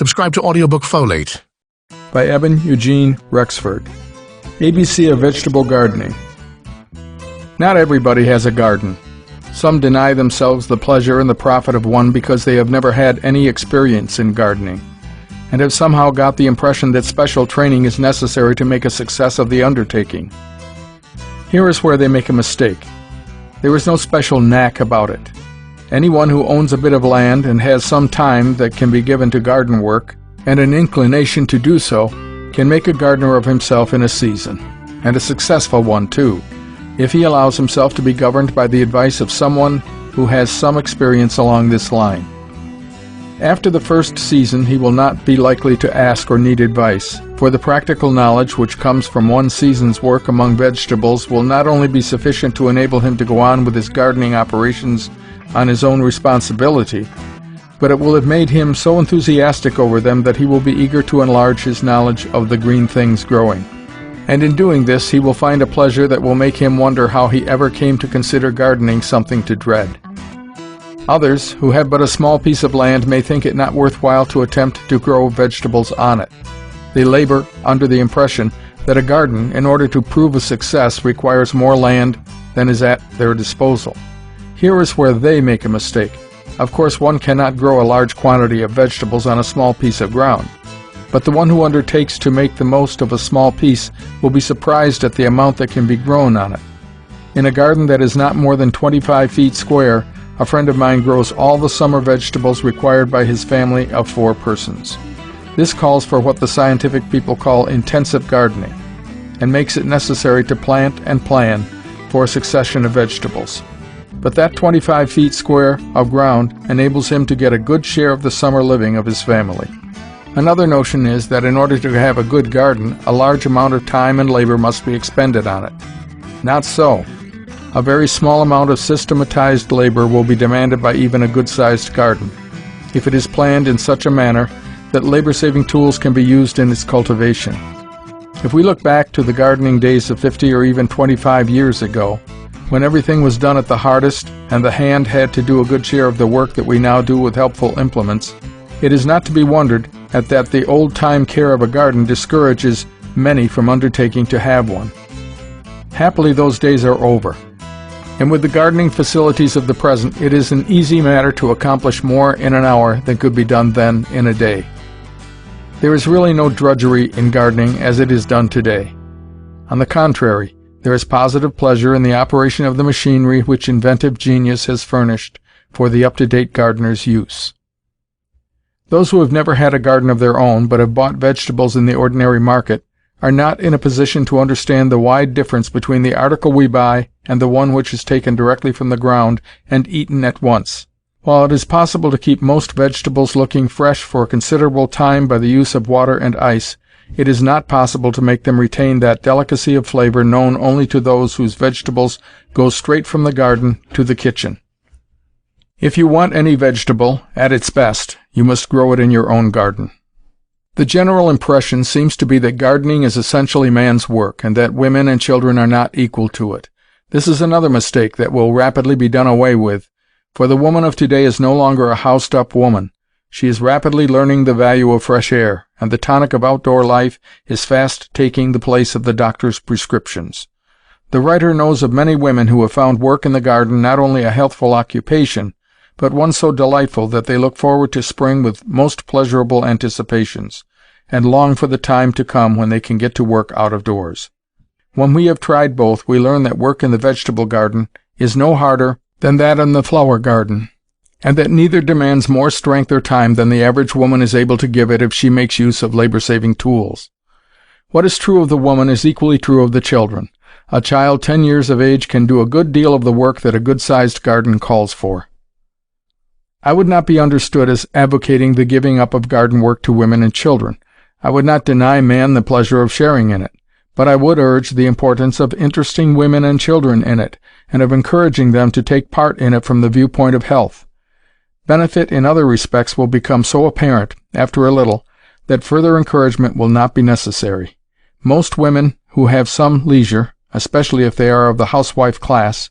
Subscribe to Audiobook Folate by Eben Eugene Rexford. ABC of Vegetable Gardening. Not everybody has a garden. Some deny themselves the pleasure and the profit of one because they have never had any experience in gardening, and have somehow got the impression that special training is necessary to make a success of the undertaking. Here is where they make a mistake. There is no special knack about it. Anyone who owns a bit of land and has some time that can be given to garden work, and an inclination to do so, can make a gardener of himself in a season, and a successful one too, if he allows himself to be governed by the advice of someone who has some experience along this line. After the first season he will not be likely to ask or need advice, for the practical knowledge which comes from one season's work among vegetables will not only be sufficient to enable him to go on with his gardening operations on his own responsibility, but it will have made him so enthusiastic over them that he will be eager to enlarge his knowledge of the green things growing. And in doing this he will find a pleasure that will make him wonder how he ever came to consider gardening something to dread. Others, who have but a small piece of land, may think it not worthwhile to attempt to grow vegetables on it. They labor under the impression that a garden, in order to prove a success, requires more land than is at their disposal. Here is where they make a mistake. Of course, one cannot grow a large quantity of vegetables on a small piece of ground, but the one who undertakes to make the most of a small piece will be surprised at the amount that can be grown on it. In a garden that is not more than 25 feet square, a friend of mine grows all the summer vegetables required by his family of 4 persons. This calls for what the scientific people call intensive gardening, and makes it necessary to plant and plan for a succession of vegetables. But that 25 feet square of ground enables him to get a good share of the summer living of his family. Another notion is that in order to have a good garden, a large amount of time and labor must be expended on it. Not so. A very small amount of systematized labor will be demanded by even a good-sized garden, if it is planned in such a manner that labor-saving tools can be used in its cultivation. If we look back to the gardening days of 50 or even 25 years ago, when everything was done at the hardest and the hand had to do a good share of the work that we now do with helpful implements, it is not to be wondered at that the old-time care of a garden discourages many from undertaking to have one. Happily, those days are over, and with the gardening facilities of the present, it is an easy matter to accomplish more in an hour than could be done then in a day. There is really no drudgery in gardening as it is done today. On the contrary, there is positive pleasure in the operation of the machinery which inventive genius has furnished for the up-to-date gardener's use. Those who have never had a garden of their own, but have bought vegetables in the ordinary market, are not in a position to understand the wide difference between the article we buy and the one which is taken directly from the ground and eaten at once. While it is possible to keep most vegetables looking fresh for a considerable time by the use of water and ice, it is not possible to make them retain that delicacy of flavor known only to those whose vegetables go straight from the garden to the kitchen. If you want any vegetable at its best, you must grow it in your own garden. The general impression seems to be that gardening is essentially man's work, and that women and children are not equal to it. This is another mistake that will rapidly be done away with, for the woman of today is no longer a housed-up woman. She is rapidly learning the value of fresh air, and the tonic of outdoor life is fast taking the place of the doctor's prescriptions. The writer knows of many women who have found work in the garden not only a healthful occupation, but one so delightful that they look forward to spring with most pleasurable anticipations, and long for the time to come when they can get to work out of doors. When we have tried both, we learn that work in the vegetable garden is no harder than that in the flower garden, and that neither demands more strength or time than the average woman is able to give it if she makes use of labor-saving tools. What is true of the woman is equally true of the children. A child 10 years of age can do a good deal of the work that a good-sized garden calls for. I would not be understood as advocating the giving up of garden work to women and children. I would not deny man the pleasure of sharing in it, but I would urge the importance of interesting women and children in it, and of encouraging them to take part in it from the viewpoint of health. Benefit in other respects will become so apparent, after a little, that further encouragement will not be necessary. Most women who have some leisure, especially if they are of the housewife class,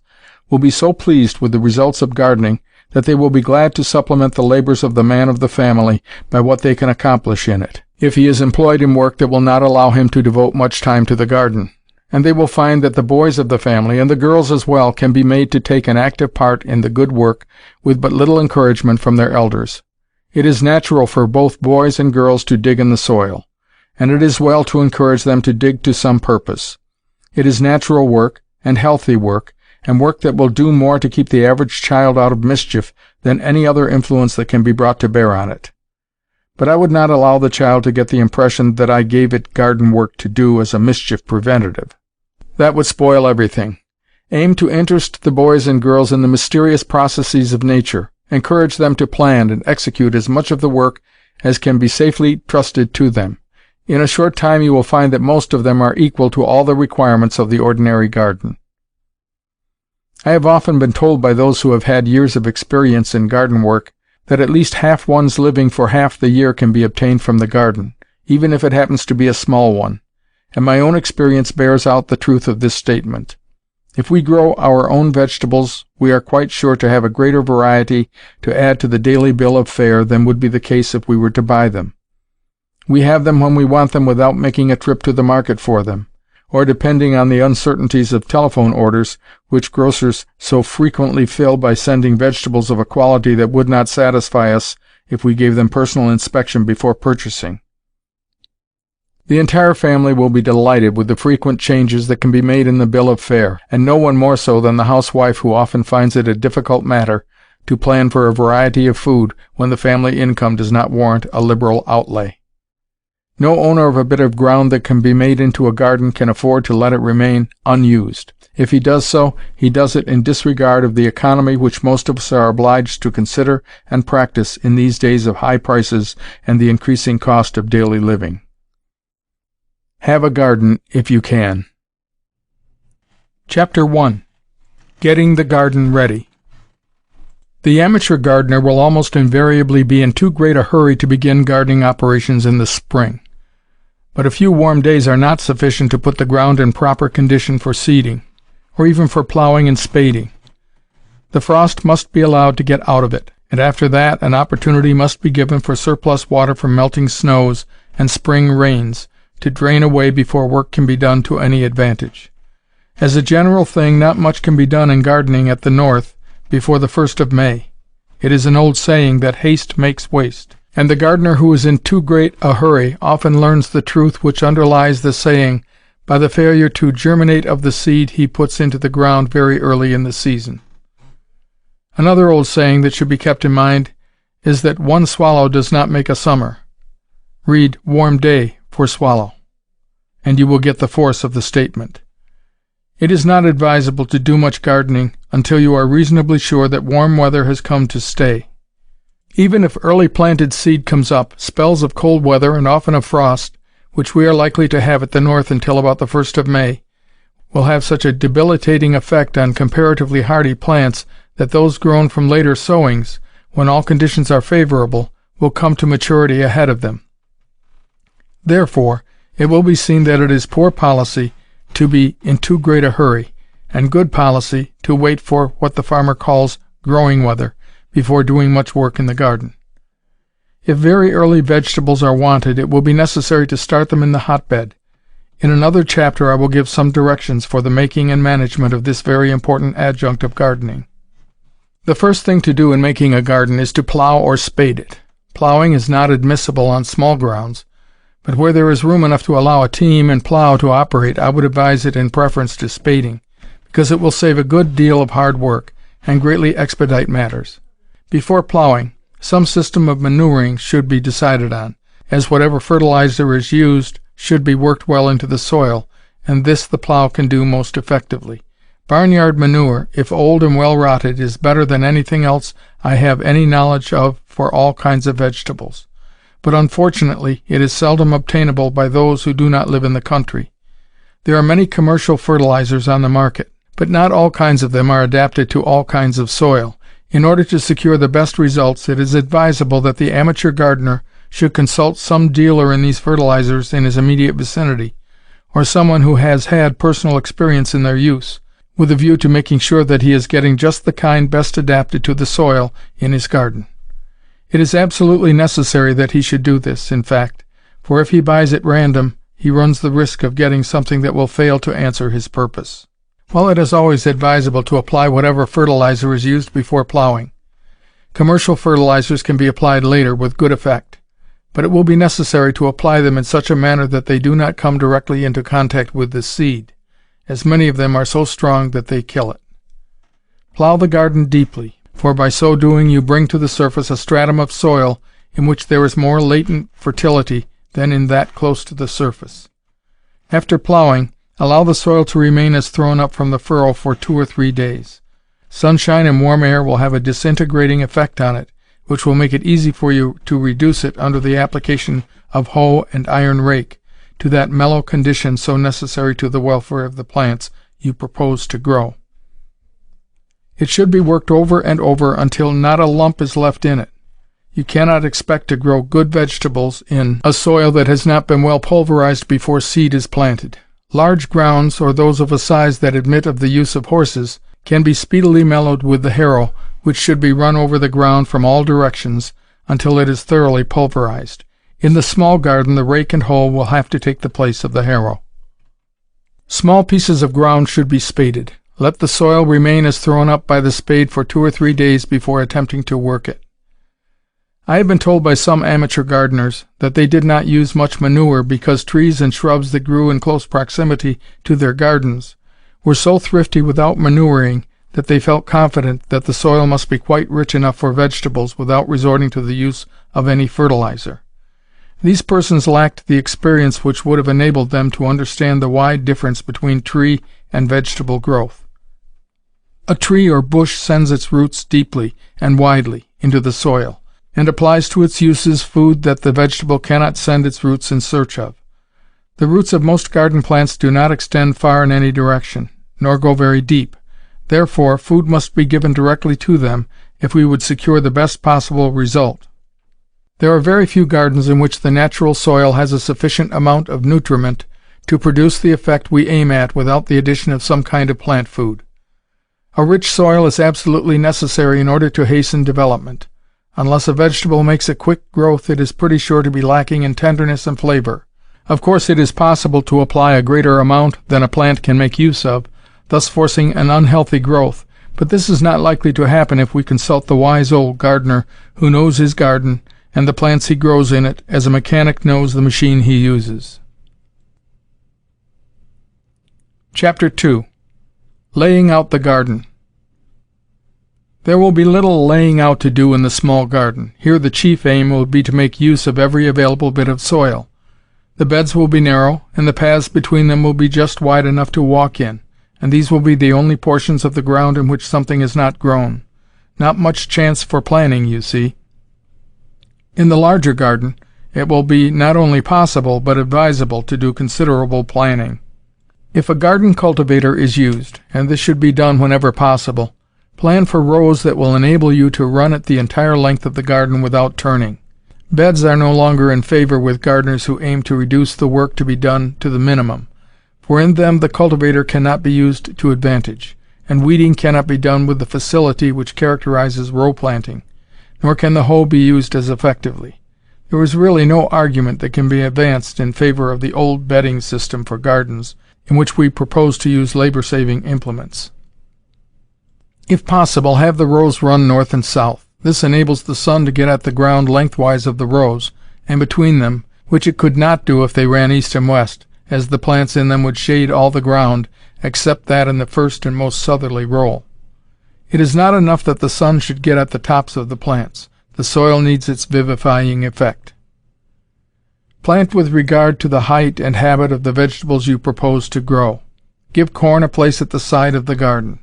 will be so pleased with the results of gardening that they will be glad to supplement the labors of the man of the family by what they can accomplish in it, if he is employed in work that will not allow him to devote much time to the garden. And they will find that the boys of the family, and the girls as well, can be made to take an active part in the good work with but little encouragement from their elders. It is natural for both boys and girls to dig in the soil, and it is well to encourage them to dig to some purpose. It is natural work, and healthy work, and work that will do more to keep the average child out of mischief than any other influence that can be brought to bear on it. But I would not allow the child to get the impression that I gave it garden work to do as a mischief preventative. That would spoil everything. Aim to interest the boys and girls in the mysterious processes of nature. Encourage them to plan and execute as much of the work as can be safely trusted to them. In a short time you will find that most of them are equal to all the requirements of the ordinary garden. I have often been told by those who have had years of experience in garden work that at least half one's living for half the year can be obtained from the garden, even if it happens to be a small one, and my own experience bears out the truth of this statement. If we grow our own vegetables, we are quite sure to have a greater variety to add to the daily bill of fare than would be the case if we were to buy them. We have them when we want them without making a trip to the market for them, or depending on the uncertainties of telephone orders, which grocers so frequently fill by sending vegetables of a quality that would not satisfy us if we gave them personal inspection before purchasing. The entire family will be delighted with the frequent changes that can be made in the bill of fare, and no one more so than the housewife, who often finds it a difficult matter to plan for a variety of food when the family income does not warrant a liberal outlay. No owner of a bit of ground that can be made into a garden can afford to let it remain unused. If he does so, he does it in disregard of the economy which most of us are obliged to consider and practice in these days of high prices and the increasing cost of daily living. Have a garden if you can. Chapter 1. Getting the Garden Ready. The amateur gardener will almost invariably be in too great a hurry to begin gardening operations in the spring. But a few warm days are not sufficient to put the ground in proper condition for seeding, or even for plowing and spading. The frost must be allowed to get out of it, and after that an opportunity must be given for surplus water from melting snows and spring rains to drain away before work can be done to any advantage. As a general thing, not much can be done in gardening at the North before the 1st of May. It is an old saying that haste makes waste, and the gardener who is in too great a hurry often learns the truth which underlies the saying by the failure to germinate of the seed he puts into the ground very early in the season. Another old saying that should be kept in mind is that one swallow does not make a summer. Read warm day for swallow, and you will get the force of the statement. It is not advisable to do much gardening until you are reasonably sure that warm weather has come to stay. Even if early planted seed comes up, spells of cold weather and often of frost, which we are likely to have at the North until about the 1st of May, will have such a debilitating effect on comparatively hardy plants that those grown from later sowings, when all conditions are favorable, will come to maturity ahead of them. Therefore, it will be seen that it is poor policy to be in too great a hurry, and good policy to wait for what the farmer calls growing weather before doing much work in the garden. If very early vegetables are wanted, it will be necessary to start them in the hotbed. In another chapter I will give some directions for the making and management of this very important adjunct of gardening. The first thing to do in making a garden is to plow or spade it. Plowing is not admissible on small grounds, but where there is room enough to allow a team and plow to operate, I would advise it in preference to spading, because it will save a good deal of hard work and greatly expedite matters. Before plowing, some system of manuring should be decided on, as whatever fertilizer is used should be worked well into the soil, and this the plow can do most effectively. Barnyard manure, if old and well rotted, is better than anything else I have any knowledge of for all kinds of vegetables. But unfortunately it is seldom obtainable by those who do not live in the country. There are many commercial fertilizers on the market, but not all kinds of them are adapted to all kinds of soil. In order to secure the best results, it is advisable that the amateur gardener should consult some dealer in these fertilizers in his immediate vicinity, or someone who has had personal experience in their use. with a view to making sure that he is getting just the kind best adapted to the soil in his garden. It is absolutely necessary that he should do this, in fact, for if he buys at random, he runs the risk of getting something that will fail to answer his purpose. While it is always advisable to apply whatever fertilizer is used before plowing, commercial fertilizers can be applied later with good effect, but it will be necessary to apply them in such a manner that they do not come directly into contact with the seed, as many of them are so strong that they kill it. Plow the garden deeply, for by so doing you bring to the surface a stratum of soil in which there is more latent fertility than in that close to the surface. After plowing, allow the soil to remain as thrown up from the furrow for 2 or 3 days. Sunshine and warm air will have a disintegrating effect on it, which will make it easy for you to reduce it under the application of hoe and iron rake to that mellow condition so necessary to the welfare of the plants you propose to grow. It should be worked over and over until not a lump is left in it. You cannot expect to grow good vegetables in a soil that has not been well pulverized before seed is planted. Large grounds, or those of a size that admit of the use of horses, can be speedily mellowed with the harrow, which should be run over the ground from all directions until it is thoroughly pulverized. In the small garden, the rake and hoe will have to take the place of the harrow. Small pieces of ground should be spaded. Let the soil remain as thrown up by the spade for 2 or 3 days before attempting to work it. I have been told by some amateur gardeners that they did not use much manure because trees and shrubs that grew in close proximity to their gardens were so thrifty without manuring that they felt confident that the soil must be quite rich enough for vegetables without resorting to the use of any fertilizer. These persons lacked the experience which would have enabled them to understand the wide difference between tree and vegetable growth. A tree or bush sends its roots deeply and widely into the soil, and applies to its uses food that the vegetable cannot send its roots in search of. The roots of most garden plants do not extend far in any direction, nor go very deep. Therefore, food must be given directly to them if we would secure the best possible result. There are very few gardens in which the natural soil has a sufficient amount of nutriment to produce the effect we aim at without the addition of some kind of plant food. A rich soil is absolutely necessary in order to hasten development. Unless a vegetable makes a quick growth, it is pretty sure to be lacking in tenderness and flavor. Of course, it is possible to apply a greater amount than a plant can make use of, thus forcing an unhealthy growth, but this is not likely to happen if we consult the wise old gardener who knows his garden and the plants he grows in it as a mechanic knows the machine he uses. Chapter 2. Laying out the garden. There will be little laying out to do in the small garden. Here the chief aim will be to make use of every available bit of soil. The beds will be narrow, and the paths between them will be just wide enough to walk in, and these will be the only portions of the ground in which something is not grown. Not much chance for planning, you see. In the larger garden, it will be not only possible, but advisable to do considerable planning. If a garden cultivator is used, and this should be done whenever possible, plan for rows that will enable you to run it the entire length of the garden without turning. Beds are no longer in favor with gardeners who aim to reduce the work to be done to the minimum, for in them the cultivator cannot be used to advantage, and weeding cannot be done with the facility which characterizes row planting, nor can the hoe be used as effectively. There is really no argument that can be advanced in favor of the old bedding system for gardens, in which we propose to use labor-saving implements. If possible, have the rows run north and south. This enables the sun to get at the ground lengthwise of the rows, and between them, which it could not do if they ran east and west, as the plants in them would shade all the ground except that in the first and most southerly row. It is not enough that the sun should get at the tops of the plants. The soil needs its vivifying effect. Plant with regard to the height and habit of the vegetables you propose to grow. Give corn a place at the side of the garden,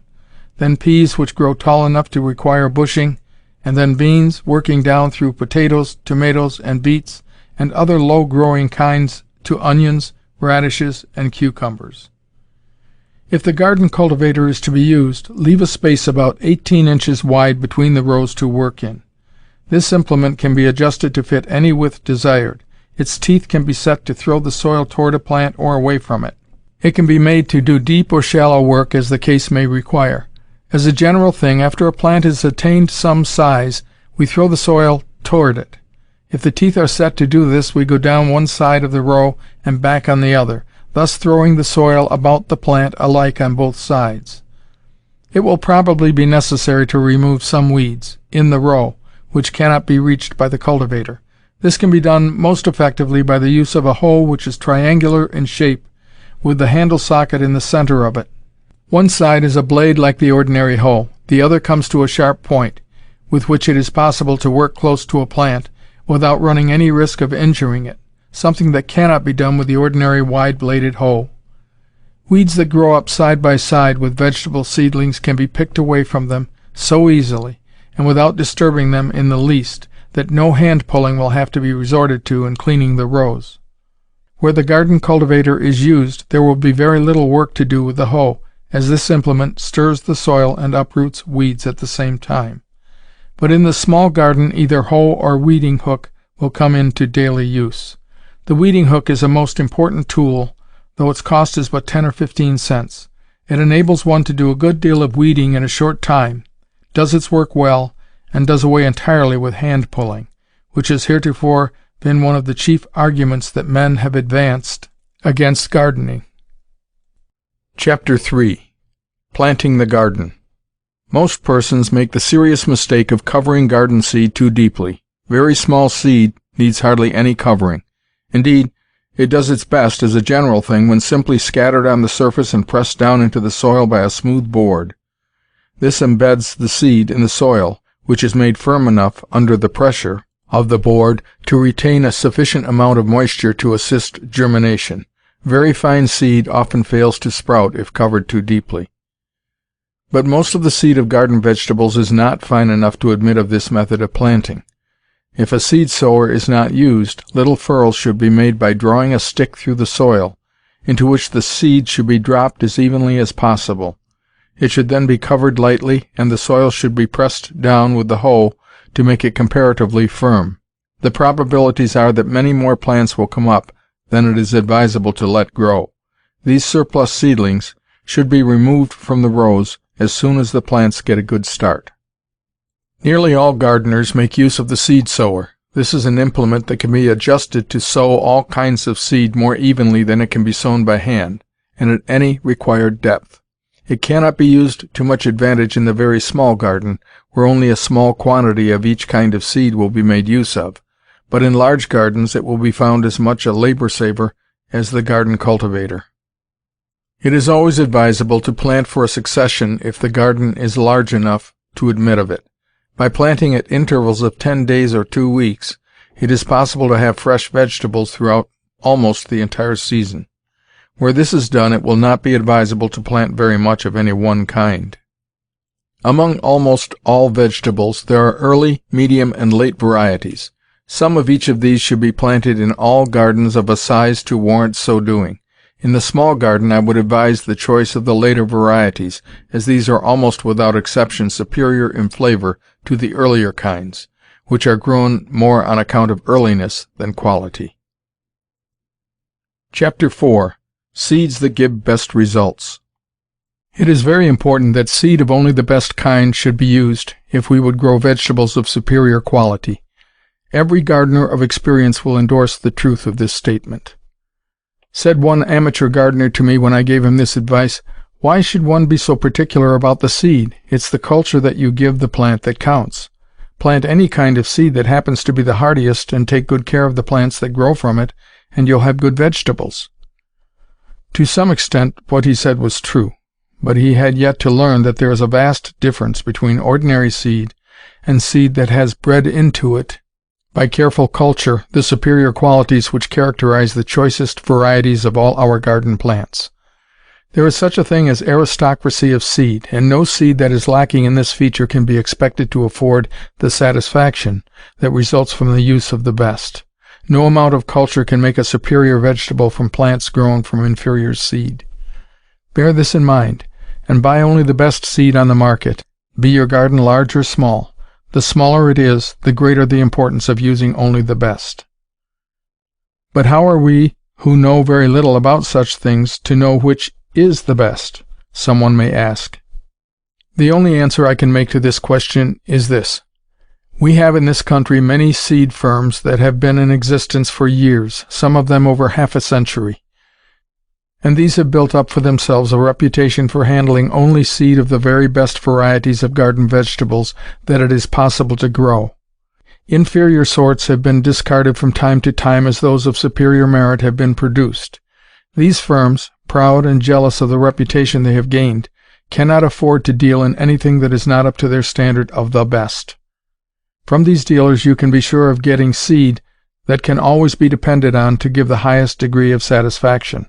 then peas which grow tall enough to require bushing, and then beans, working down through potatoes, tomatoes, and beets, and other low-growing kinds to onions, radishes, and cucumbers. If the garden cultivator is to be used, leave a space about 18 inches wide between the rows to work in. This implement can be adjusted to fit any width desired. Its teeth can be set to throw the soil toward a plant or away from it. It can be made to do deep or shallow work as the case may require. As a general thing, after a plant has attained some size, we throw the soil toward it. If the teeth are set to do this, we go down one side of the row and back on the other, thus throwing the soil about the plant alike on both sides. It will probably be necessary to remove some weeds in the row, which cannot be reached by the cultivator. This can be done most effectively by the use of a hoe which is triangular in shape, with the handle socket in the center of it. One side is a blade like the ordinary hoe. The other comes to a sharp point, with which it is possible to work close to a plant without running any risk of injuring it, something that cannot be done with the ordinary wide-bladed hoe. Weeds that grow up side by side with vegetable seedlings can be picked away from them so easily, and without disturbing them in the least, that no hand-pulling will have to be resorted to in cleaning the rows. Where the garden cultivator is used, there will be very little work to do with the hoe, as this implement stirs the soil and uproots weeds at the same time. But in the small garden either hoe or weeding hook will come into daily use. The weeding hook is a most important tool, though its cost is but 10 or 15 cents. It enables one to do a good deal of weeding in a short time, does its work well, and does away entirely with hand-pulling, which has heretofore been one of the chief arguments that men have advanced against gardening. Chapter 3. Planting the garden. Most persons make the serious mistake of covering garden seed too deeply. Very small seed needs hardly any covering. Indeed, it does its best as a general thing when simply scattered on the surface and pressed down into the soil by a smooth board. This embeds the seed in the soil, which is made firm enough under the pressure of the board to retain a sufficient amount of moisture to assist germination. Very fine seed often fails to sprout if covered too deeply. But most of the seed of garden vegetables is not fine enough to admit of this method of planting. If a seed sower is not used, little furrows should be made by drawing a stick through the soil, into which the seed should be dropped as evenly as possible. It should then be covered lightly, and the soil should be pressed down with the hoe to make it comparatively firm. The probabilities are that many more plants will come up than it is advisable to let grow. These surplus seedlings should be removed from the rows as soon as the plants get a good start. Nearly all gardeners make use of the seed sower. This is an implement that can be adjusted to sow all kinds of seed more evenly than it can be sown by hand, and at any required depth. It cannot be used to much advantage in the very small garden, where only a small quantity of each kind of seed will be made use of, but in large gardens it will be found as much a labor-saver as the garden cultivator. It is always advisable to plant for a succession if the garden is large enough to admit of it. By planting at intervals of 10 days or 2 weeks, it is possible to have fresh vegetables throughout almost the entire season. Where this is done, it will not be advisable to plant very much of any one kind. Among almost all vegetables, there are early, medium, and late varieties. Some of each of these should be planted in all gardens of a size to warrant so doing. In the small garden I would advise the choice of the later varieties, as these are almost without exception superior in flavor to the earlier kinds, which are grown more on account of earliness than quality. Chapter 4. Seeds that give best results. It is very important that seed of only the best kind should be used if we would grow vegetables of superior quality. Every gardener of experience will endorse the truth of this statement. Said one amateur gardener to me when I gave him this advice, "Why should one be so particular about the seed? It's the culture that you give the plant that counts. Plant any kind of seed that happens to be the hardiest and take good care of the plants that grow from it, and you'll have good vegetables." To some extent what he said was true, but he had yet to learn that there is a vast difference between ordinary seed and seed that has bred into it by careful culture the superior qualities which characterize the choicest varieties of all our garden plants. There is such a thing as aristocracy of seed, and no seed that is lacking in this feature can be expected to afford the satisfaction that results from the use of the best. No amount of culture can make a superior vegetable from plants grown from inferior seed. Bear this in mind, and buy only the best seed on the market, be your garden large or small. The smaller it is, the greater the importance of using only the best. But how are we who know very little about such things to know which is the best? Someone may ask. The only answer I can make to this question is this. We have in this country many seed firms that have been in existence for years, some of them over half a century. And these have built up for themselves a reputation for handling only seed of the very best varieties of garden vegetables that it is possible to grow. Inferior sorts have been discarded from time to time as those of superior merit have been produced. These firms, proud and jealous of the reputation they have gained, cannot afford to deal in anything that is not up to their standard of the best. From these dealers you can be sure of getting seed that can always be depended on to give the highest degree of satisfaction.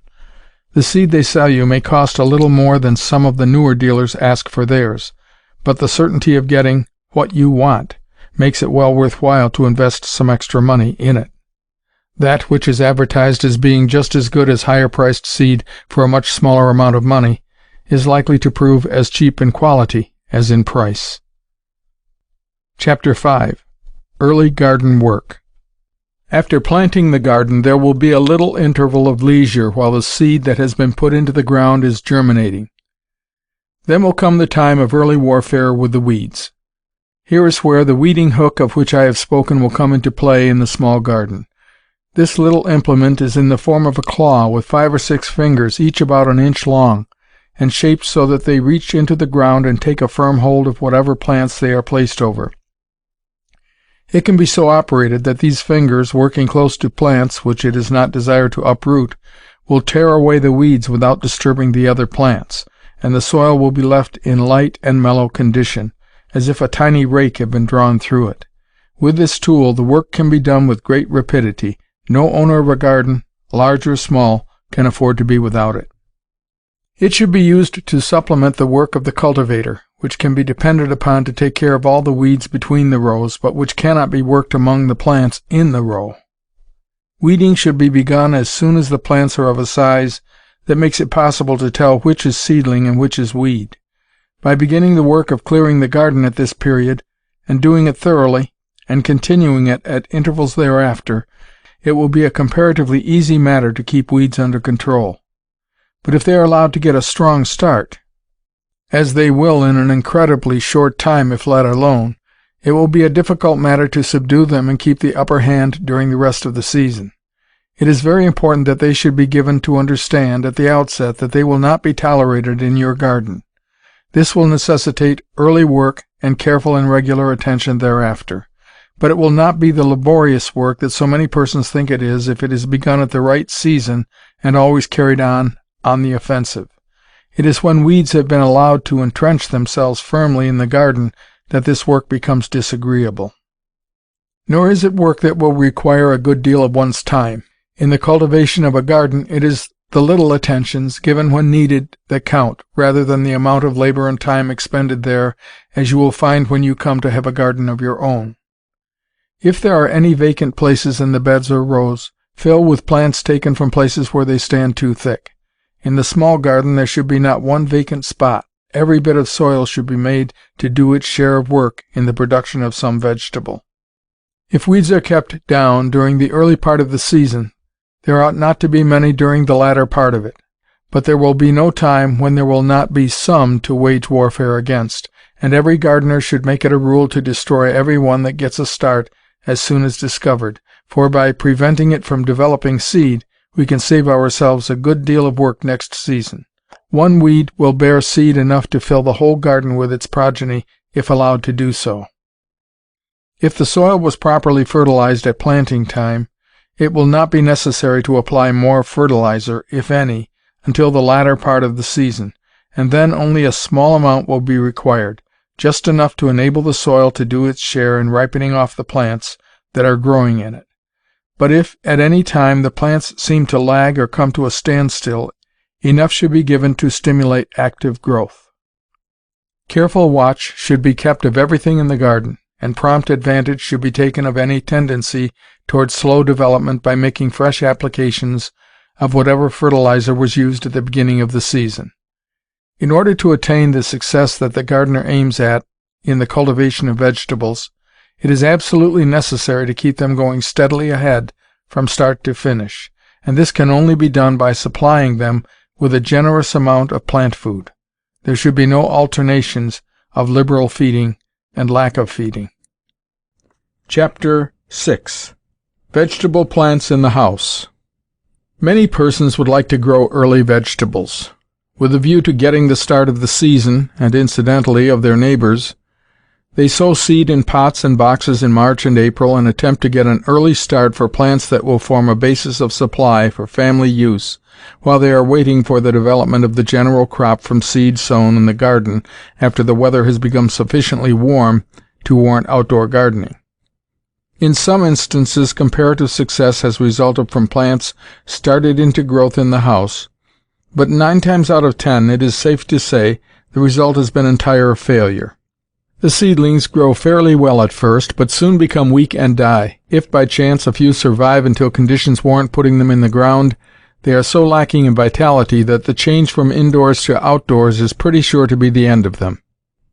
The seed they sell you may cost a little more than some of the newer dealers ask for theirs, but the certainty of getting what you want makes it well worth while to invest some extra money in it. That which is advertised as being just as good as higher-priced seed for a much smaller amount of money is likely to prove as cheap in quality as in price. Chapter 5. Early Garden Work. After planting the garden, there will be a little interval of leisure while the seed that has been put into the ground is germinating. Then will come the time of early warfare with the weeds. Here is where the weeding hook of which I have spoken will come into play in the small garden. This little implement is in the form of a claw with 5 or 6 fingers, each about an inch long, and shaped so that they reach into the ground and take a firm hold of whatever plants they are placed over. It can be so operated that these fingers, working close to plants which it is not desired to uproot, will tear away the weeds without disturbing the other plants, and the soil will be left in light and mellow condition, as if a tiny rake had been drawn through it. With this tool the work can be done with great rapidity. No owner of a garden, large or small, can afford to be without it. It should be used to supplement the work of the cultivator, which can be depended upon to take care of all the weeds between the rows, but which cannot be worked among the plants in the row. Weeding should be begun as soon as the plants are of a size that makes it possible to tell which is seedling and which is weed. By beginning the work of clearing the garden at this period, and doing it thoroughly, and continuing it at intervals thereafter, it will be a comparatively easy matter to keep weeds under control. But if they are allowed to get a strong start, as they will in an incredibly short time if let alone, it will be a difficult matter to subdue them and keep the upper hand during the rest of the season. It is very important that they should be given to understand at the outset that they will not be tolerated in your garden. This will necessitate early work and careful and regular attention thereafter. But it will not be the laborious work that so many persons think it is if it is begun at the right season and always carried on the offensive. It is when weeds have been allowed to entrench themselves firmly in the garden that this work becomes disagreeable. Nor is it work that will require a good deal of one's time. In the cultivation of a garden, it is the little attentions, given when needed, that count, rather than the amount of labor and time expended there, as you will find when you come to have a garden of your own. If there are any vacant places in the beds or rows, fill with plants taken from places where they stand too thick. In the small garden there should be not one vacant spot. Every bit of soil should be made to do its share of work in the production of some vegetable. If weeds are kept down during the early part of the season, there ought not to be many during the latter part of it. But there will be no time when there will not be some to wage warfare against, and every gardener should make it a rule to destroy every one that gets a start as soon as discovered, for by preventing it from developing seed, we can save ourselves a good deal of work next season. One weed will bear seed enough to fill the whole garden with its progeny if allowed to do so. If the soil was properly fertilized at planting time, it will not be necessary to apply more fertilizer, if any, until the latter part of the season, and then only a small amount will be required, just enough to enable the soil to do its share in ripening off the plants that are growing in it. But if at any time the plants seem to lag or come to a standstill, enough should be given to stimulate active growth. Careful watch should be kept of everything in the garden, and prompt advantage should be taken of any tendency toward slow development by making fresh applications of whatever fertilizer was used at the beginning of the season. In order to attain the success that the gardener aims at in the cultivation of vegetables, it is absolutely necessary to keep them going steadily ahead from start to finish, and this can only be done by supplying them with a generous amount of plant food. There should be no alternations of liberal feeding and lack of feeding. Chapter 6. Vegetable plants in the house. Many persons would like to grow early vegetables. With a view to getting the start of the season, and incidentally of their neighbors, they sow seed in pots and boxes in March and April and attempt to get an early start for plants that will form a basis of supply for family use, while they are waiting for the development of the general crop from seed sown in the garden after the weather has become sufficiently warm to warrant outdoor gardening. In some instances, comparative success has resulted from plants started into growth in the house, but 9 times out of 10, it is safe to say, the result has been entire failure. The seedlings grow fairly well at first, but soon become weak and die. If by chance a few survive until conditions warrant putting them in the ground, they are so lacking in vitality that the change from indoors to outdoors is pretty sure to be the end of them.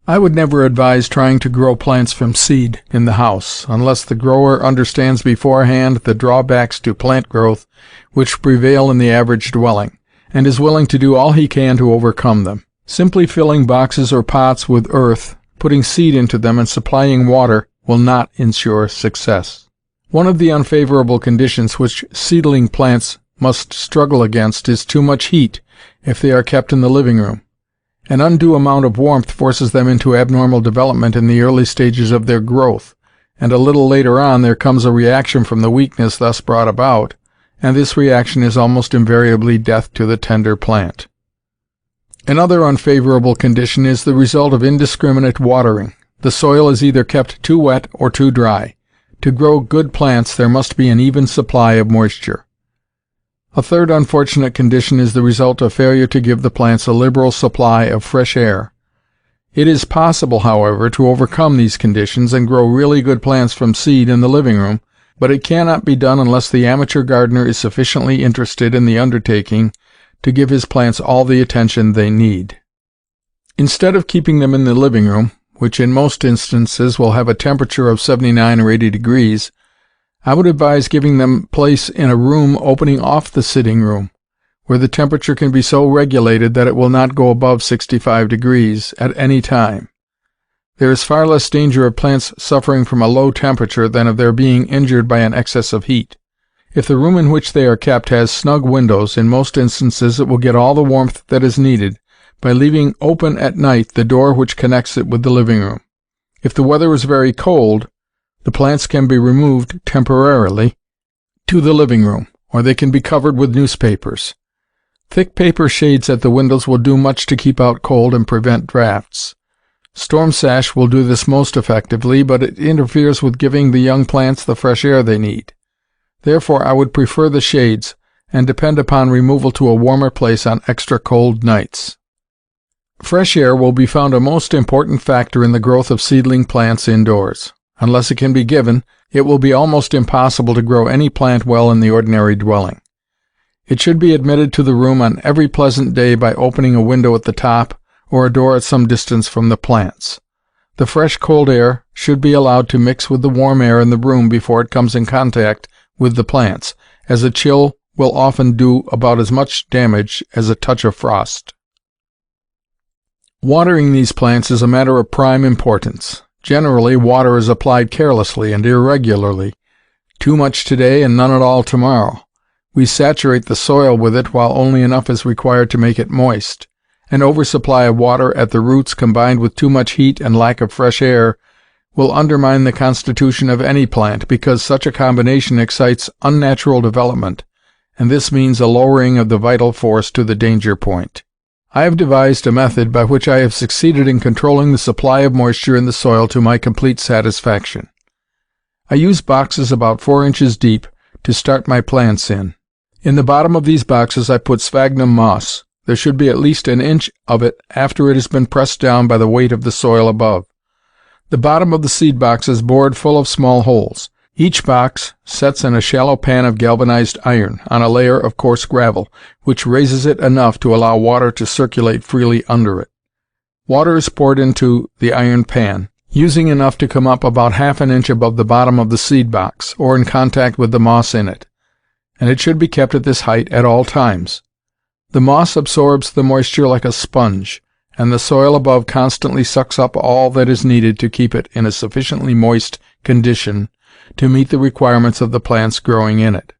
I would never advise trying to grow plants from seed in the house, unless the grower understands beforehand the drawbacks to plant growth which prevail in the average dwelling, and is willing to do all he can to overcome them. Simply filling boxes or pots with earth, putting seed into them, and supplying water will not ensure success. One of the unfavorable conditions which seedling plants must struggle against is too much heat if they are kept in the living room. An undue amount of warmth forces them into abnormal development in the early stages of their growth, and a little later on there comes a reaction from the weakness thus brought about, and this reaction is almost invariably death to the tender plant. Another unfavorable condition is the result of indiscriminate watering. The soil is either kept too wet or too dry. To grow good plants there must be an even supply of moisture. A third unfortunate condition is the result of failure to give the plants a liberal supply of fresh air. It is possible, however, to overcome these conditions and grow really good plants from seed in the living room, but it cannot be done unless the amateur gardener is sufficiently interested in the undertaking to give his plants all the attention they need. Instead of keeping them in the living room, which in most instances will have a temperature of 79 or 80 degrees, I would advise giving them place in a room opening off the sitting room, where the temperature can be so regulated that it will not go above 65 degrees at any time. There is far less danger of plants suffering from a low temperature than of their being injured by an excess of heat. If the room in which they are kept has snug windows, in most instances it will get all the warmth that is needed by leaving open at night the door which connects it with the living room. If the weather is very cold, the plants can be removed temporarily to the living room, or they can be covered with newspapers. Thick paper shades at the windows will do much to keep out cold and prevent drafts. Storm sash will do this most effectively, but it interferes with giving the young plants the fresh air they need. Therefore, I would prefer the shades, and depend upon removal to a warmer place on extra cold nights. Fresh air will be found a most important factor in the growth of seedling plants indoors. Unless it can be given, it will be almost impossible to grow any plant well in the ordinary dwelling. It should be admitted to the room on every pleasant day by opening a window at the top, or a door at some distance from the plants. The fresh cold air should be allowed to mix with the warm air in the room before it comes in contact with the plants, as a chill will often do about as much damage as a touch of frost. Watering these plants is a matter of prime importance. Generally, water is applied carelessly and irregularly. Too much today and none at all tomorrow. We saturate the soil with it while only enough is required to make it moist. An oversupply of water at the roots combined with too much heat and lack of fresh air will undermine the constitution of any plant, because such a combination excites unnatural development, and this means a lowering of the vital force to the danger point. I have devised a method by which I have succeeded in controlling the supply of moisture in the soil to my complete satisfaction. I use boxes about 4 inches deep to start my plants in. In the bottom of these boxes I put sphagnum moss. There should be at least an inch of it after it has been pressed down by the weight of the soil above. The bottom of the seed box is bored full of small holes. Each box sets in a shallow pan of galvanized iron, on a layer of coarse gravel, which raises it enough to allow water to circulate freely under it. Water is poured into the iron pan, using enough to come up about half an inch above the bottom of the seed box, or in contact with the moss in it, and it should be kept at this height at all times. The moss absorbs the moisture like a sponge, and the soil above constantly sucks up all that is needed to keep it in a sufficiently moist condition to meet the requirements of the plants growing in it.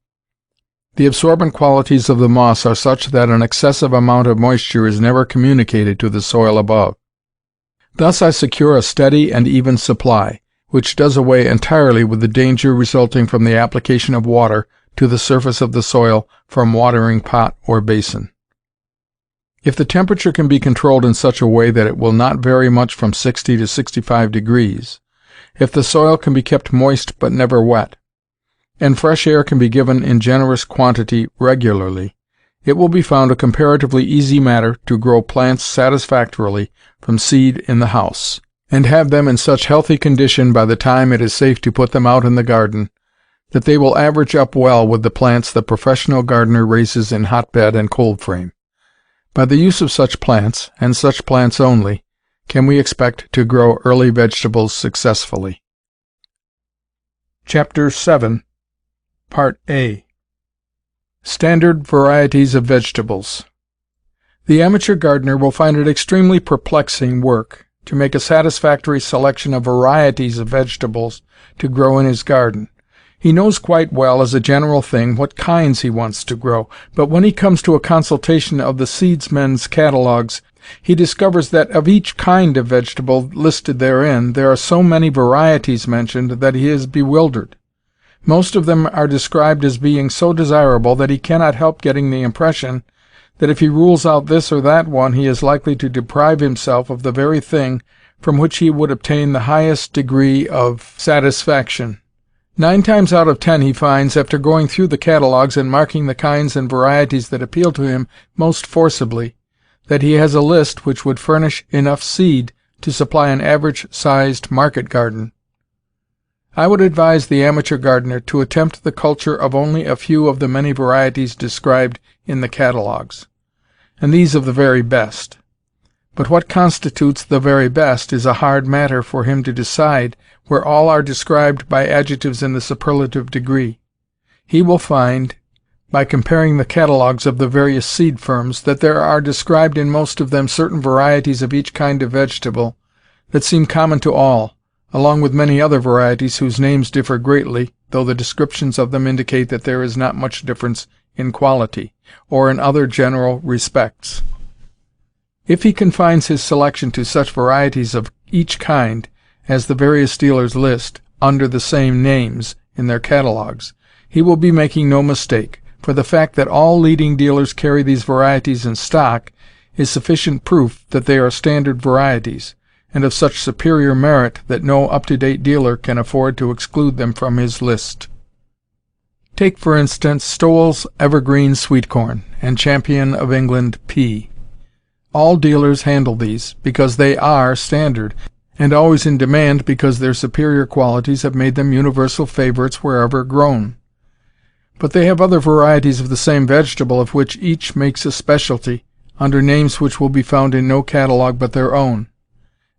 The absorbent qualities of the moss are such that an excessive amount of moisture is never communicated to the soil above. Thus I secure a steady and even supply, which does away entirely with the danger resulting from the application of water to the surface of the soil from watering pot or basin. If the temperature can be controlled in such a way that it will not vary much from 60 to 65 degrees, if the soil can be kept moist but never wet, and fresh air can be given in generous quantity regularly, it will be found a comparatively easy matter to grow plants satisfactorily from seed in the house, and have them in such healthy condition by the time it is safe to put them out in the garden, that they will average up well with the plants the professional gardener raises in hotbed and cold frame. By the use of such plants, and such plants only, can we expect to grow early vegetables successfully. Chapter 7, Part A. Standard Varieties of Vegetables. The amateur gardener will find it extremely perplexing work to make a satisfactory selection of varieties of vegetables to grow in his garden. He knows quite well, as a general thing, what kinds he wants to grow, but when he comes to a consultation of the seedsmen's catalogues, he discovers that of each kind of vegetable listed therein, there are so many varieties mentioned that he is bewildered. Most of them are described as being so desirable that he cannot help getting the impression that if he rules out this or that one, he is likely to deprive himself of the very thing from which he would obtain the highest degree of satisfaction. 9 times out of 10 he finds, after going through the catalogues and marking the kinds and varieties that appeal to him most forcibly, that he has a list which would furnish enough seed to supply an average-sized market garden. I would advise the amateur gardener to attempt the culture of only a few of the many varieties described in the catalogues, and these of the very best. But what constitutes the very best is a hard matter for him to decide where all are described by adjectives in the superlative degree. He will find, by comparing the catalogues of the various seed firms, that there are described in most of them certain varieties of each kind of vegetable that seem common to all, along with many other varieties whose names differ greatly, though the descriptions of them indicate that there is not much difference in quality, or in other general respects. If he confines his selection to such varieties of each kind as the various dealers list under the same names in their catalogues, he will be making no mistake, for the fact that all leading dealers carry these varieties in stock is sufficient proof that they are standard varieties, and of such superior merit that no up-to-date dealer can afford to exclude them from his list. Take, for instance, Stowell's Evergreen Sweet Corn and Champion of England Pea. All dealers handle these, because they are standard, and always in demand because their superior qualities have made them universal favorites wherever grown. But they have other varieties of the same vegetable of which each makes a specialty, under names which will be found in no catalogue but their own.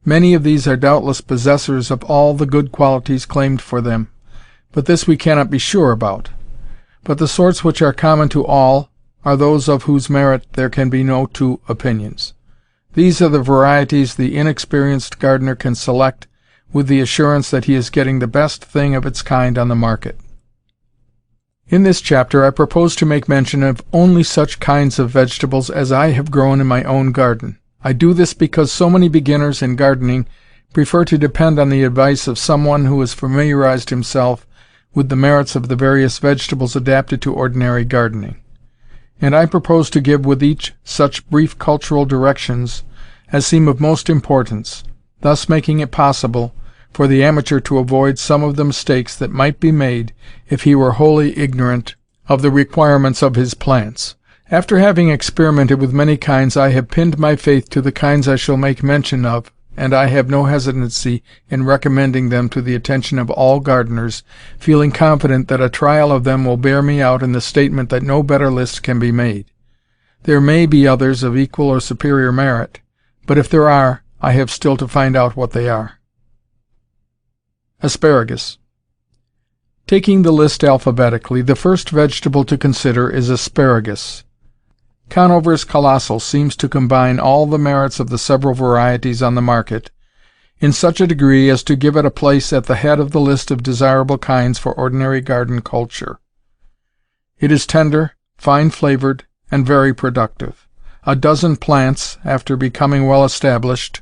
Many of these are doubtless possessors of all the good qualities claimed for them, but this we cannot be sure about. But the sorts which are common to all are those of whose merit there can be no two opinions. These are the varieties the inexperienced gardener can select with the assurance that he is getting the best thing of its kind on the market. In this chapter I propose to make mention of only such kinds of vegetables as I have grown in my own garden. I do this because so many beginners in gardening prefer to depend on the advice of someone who has familiarized himself with the merits of the various vegetables adapted to ordinary gardening, and I propose to give with each such brief cultural directions as seem of most importance, thus making it possible for the amateur to avoid some of the mistakes that might be made if he were wholly ignorant of the requirements of his plants. After having experimented with many kinds, I have pinned my faith to the kinds I shall make mention of, and I have no hesitancy in recommending them to the attention of all gardeners, feeling confident that a trial of them will bear me out in the statement that no better list can be made. There may be others of equal or superior merit, but if there are, I have still to find out what they are. Asparagus. Taking the list alphabetically, the first vegetable to consider is asparagus. Conover's Colossal seems to combine all the merits of the several varieties on the market, in such a degree as to give it a place at the head of the list of desirable kinds for ordinary garden culture. It is tender, fine-flavored, and very productive. A dozen plants, after becoming well established,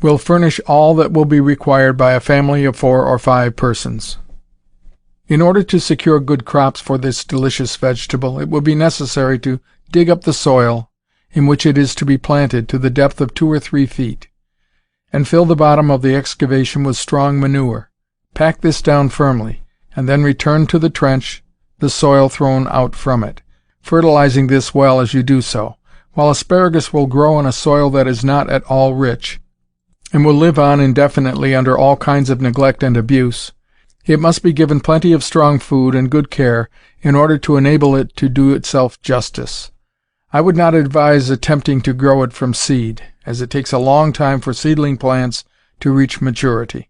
will furnish all that will be required by a family of 4 or 5 persons. In order to secure good crops for this delicious vegetable, it will be necessary to dig up the soil in which it is to be planted to the depth of 2 or 3 feet, and fill the bottom of the excavation with strong manure. Pack this down firmly, and then return to the trench the soil thrown out from it, fertilizing this well as you do so. While asparagus will grow in a soil that is not at all rich, and will live on indefinitely under all kinds of neglect and abuse, it must be given plenty of strong food and good care in order to enable it to do itself justice. I would not advise attempting to grow it from seed, as it takes a long time for seedling plants to reach maturity.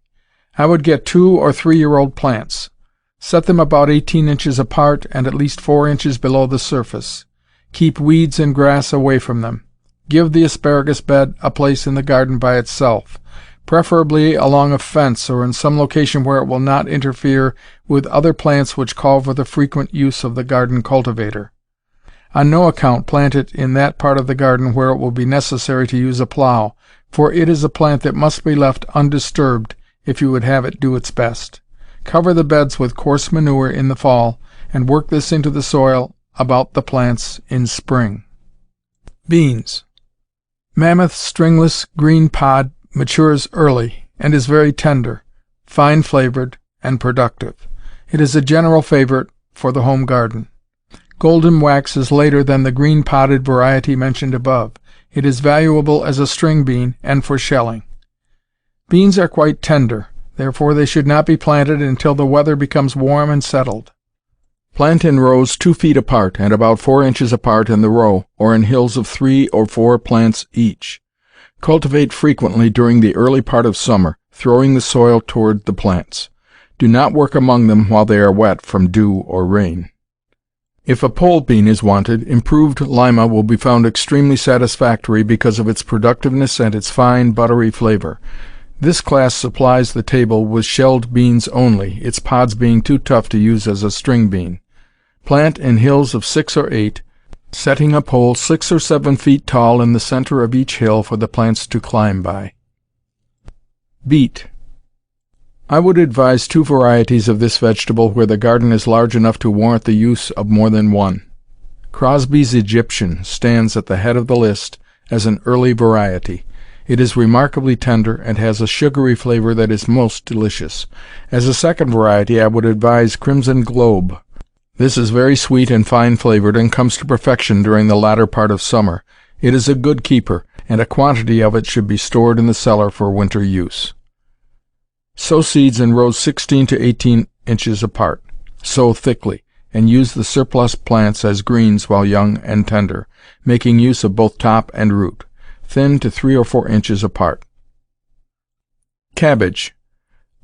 I would get 2 or 3-year-old plants. Set them about 18 inches apart and at least 4 inches below the surface. Keep weeds and grass away from them. Give the asparagus bed a place in the garden by itself, preferably along a fence or in some location where it will not interfere with other plants which call for the frequent use of the garden cultivator. On no account plant it in that part of the garden where it will be necessary to use a plow, for it is a plant that must be left undisturbed if you would have it do its best. Cover the beds with coarse manure in the fall, and work this into the soil about the plants in spring. Beans. Mammoth stringless green pod matures early, and is very tender, fine-flavored, and productive. It is a general favorite for the home garden. Golden wax is later than the green-podded variety mentioned above. It is valuable as a string bean and for shelling. Beans are quite tender, therefore they should not be planted until the weather becomes warm and settled. Plant in rows 2 feet apart and about 4 inches apart in the row, or in hills of 3 or 4 plants each. Cultivate frequently during the early part of summer, throwing the soil toward the plants. Do not work among them while they are wet from dew or rain. If a pole bean is wanted, improved lima will be found extremely satisfactory because of its productiveness and its fine, buttery flavor. This class supplies the table with shelled beans only, its pods being too tough to use as a string bean. Plant in hills of 6 or 8, setting a pole 6 or 7 feet tall in the center of each hill for the plants to climb by. Beet. I would advise 2 varieties of this vegetable where the garden is large enough to warrant the use of more than one. Crosby's Egyptian stands at the head of the list as an early variety. It is remarkably tender and has a sugary flavor that is most delicious. As a second variety, I would advise Crimson Globe. This is very sweet and fine-flavored and comes to perfection during the latter part of summer. It is a good keeper, and a quantity of it should be stored in the cellar for winter use. Sow seeds in rows 16 to 18 inches apart. Sow thickly, and use the surplus plants as greens while young and tender, making use of both top and root. Thin to 3 or 4 inches apart. Cabbage.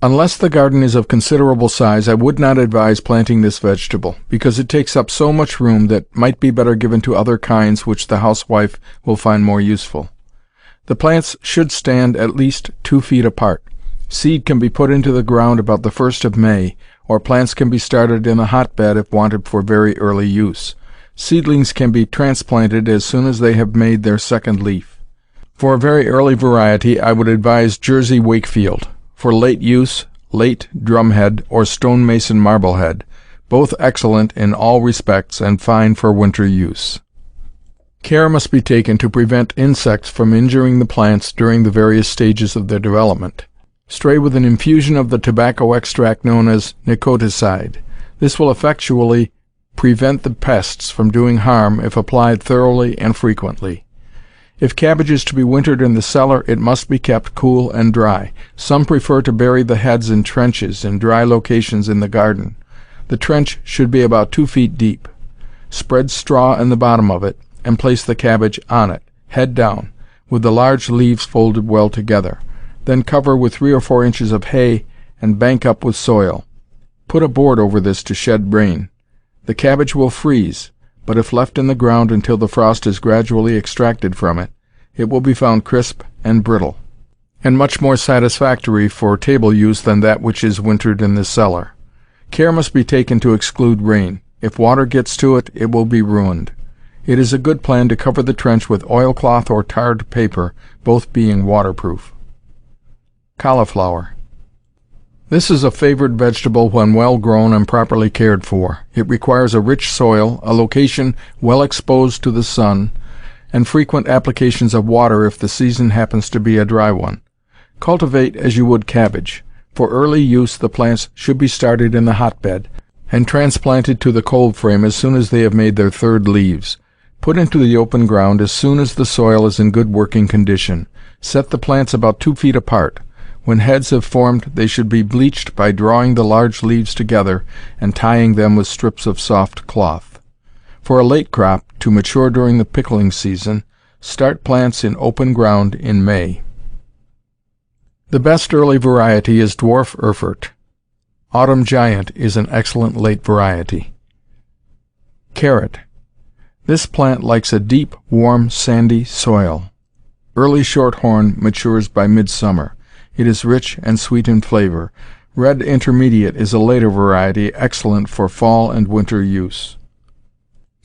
Unless the garden is of considerable size, I would not advise planting this vegetable, because it takes up so much room that might be better given to other kinds which the housewife will find more useful. The plants should stand at least 2 feet apart. Seed can be put into the ground about the 1st of May, or plants can be started in a hotbed if wanted for very early use. Seedlings can be transplanted as soon as they have made their second leaf. For a very early variety, I would advise Jersey Wakefield. For late use, late drumhead or stonemason marblehead, both excellent in all respects and fine for winter use. Care must be taken to prevent insects from injuring the plants during the various stages of their development. Spray with an infusion of the tobacco extract known as nicoticide. This will effectually prevent the pests from doing harm if applied thoroughly and frequently. If cabbage is to be wintered in the cellar, it must be kept cool and dry. Some prefer to bury the heads in trenches in dry locations in the garden. The trench should be about 2 feet deep. Spread straw in the bottom of it, and place the cabbage on it, head down, with the large leaves folded well together. Then cover with 3 or 4 inches of hay, and bank up with soil. Put a board over this to shed rain. The cabbage will freeze, but if left in the ground until the frost is gradually extracted from it, it will be found crisp and brittle, and much more satisfactory for table use than that which is wintered in the cellar. Care must be taken to exclude rain. If water gets to it, it will be ruined. It is a good plan to cover the trench with oilcloth or tarred paper, both being waterproof. Cauliflower. This is a favored vegetable when well grown and properly cared for. It requires a rich soil, a location well exposed to the sun, and frequent applications of water if the season happens to be a dry one. Cultivate as you would cabbage. For early use, the plants should be started in the hotbed and transplanted to the cold frame as soon as they have made their third leaves. Put into the open ground as soon as the soil is in good working condition. Set the plants about 2 feet apart. When heads have formed, they should be bleached by drawing the large leaves together and tying them with strips of soft cloth. For a late crop, to mature during the pickling season, start plants in open ground in May. The best early variety is Dwarf Erfurt. Autumn Giant is an excellent late variety. Carrot. This plant likes a deep, warm, sandy soil. Early Shorthorn matures by midsummer. It is rich and sweet in flavor. Red Intermediate is a later variety, excellent for fall and winter use.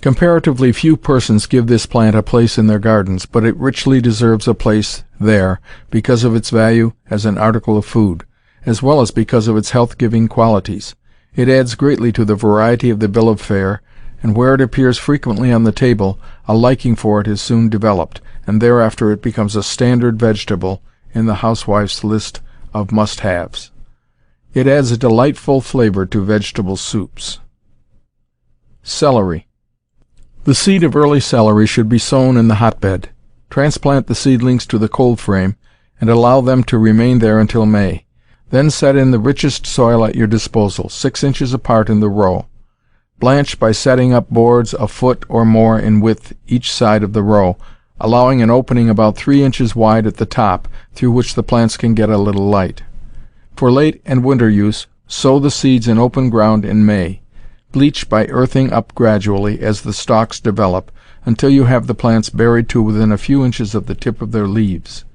Comparatively few persons give this plant a place in their gardens, but it richly deserves a place there because of its value as an article of food, as well as because of its health-giving qualities. It adds greatly to the variety of the bill of fare, and where it appears frequently on the table, a liking for it is soon developed, and thereafter it becomes a standard vegetable in the housewife's list of must-haves. It adds a delightful flavor to vegetable soups. Celery. The seed of early celery should be sown in the hotbed. Transplant the seedlings to the cold frame, and allow them to remain there until May. Then set in the richest soil at your disposal, 6 inches apart in the row. Blanch by setting up boards a foot or more in width each side of the row, allowing an opening about 3 inches wide at the top, through which the plants can get a little light. For late and winter use, sow the seeds in open ground in May. Bleach by earthing up gradually as the stalks develop, until you have the plants buried to within a few inches of the tip of their leaves.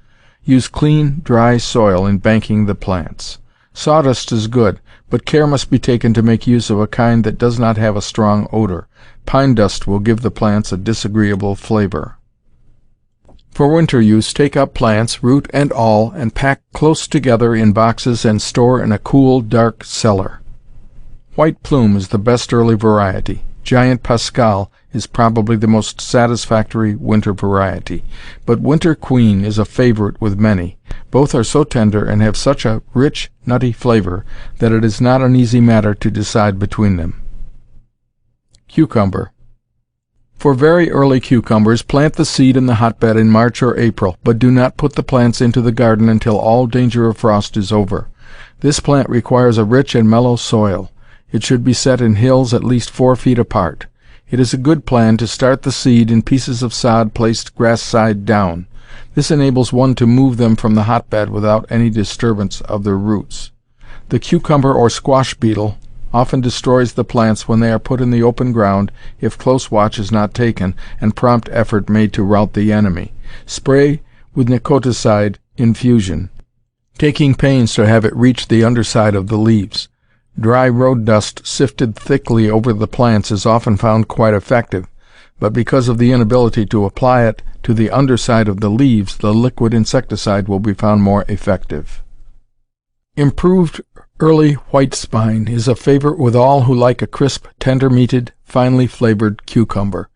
Use clean, dry soil in banking the plants. Sawdust is good, but care must be taken to make use of a kind that does not have a strong odor. Pine dust will give the plants a disagreeable flavor. For winter use, take up plants, root and all, and pack close together in boxes and store in a cool, dark cellar. White Plume is the best early variety. Giant Pascal is probably the most satisfactory winter variety, but Winter Queen is a favorite with many. Both are so tender and have such a rich, nutty flavor that it is not an easy matter to decide between them. Cucumber. For very early cucumbers, plant the seed in the hotbed in March or April, but do not put the plants into the garden until all danger of frost is over. This plant requires a rich and mellow soil. It should be set in hills at least 4 feet apart. It is a good plan to start the seed in pieces of sod placed grass side down. This enables one to move them from the hotbed without any disturbance of their roots. The cucumber or squash beetle often destroys the plants when they are put in the open ground if close watch is not taken and prompt effort made to rout the enemy. Spray with nicoticide infusion, taking pains to have it reach the underside of the leaves. Dry road dust sifted thickly over the plants is often found quite effective, but because of the inability to apply it to the underside of the leaves, the liquid insecticide will be found more effective. Improved early white spine is a favorite with all who like a crisp, tender-meated, finely flavored cucumber.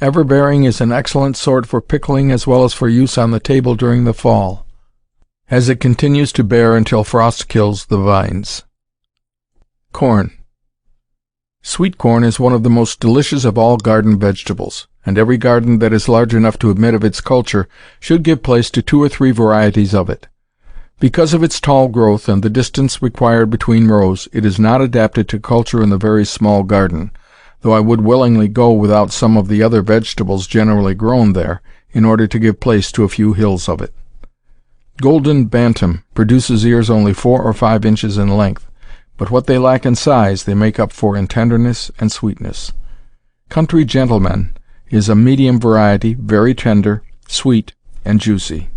Everbearing is an excellent sort for pickling as well as for use on the table during the fall, as it continues to bear until frost kills the vines. Corn. Sweet corn is one of the most delicious of all garden vegetables, and every garden that is large enough to admit of its culture should give place to 2 or 3 varieties of it. Because of its tall growth and the distance required between rows, it is not adapted to culture in the very small garden, though I would willingly go without some of the other vegetables generally grown there, in order to give place to a few hills of it. Golden Bantam produces ears only 4 or 5 inches in length, but what they lack in size they make up for in tenderness and sweetness. Country Gentleman is a medium variety, very tender, sweet, and juicy.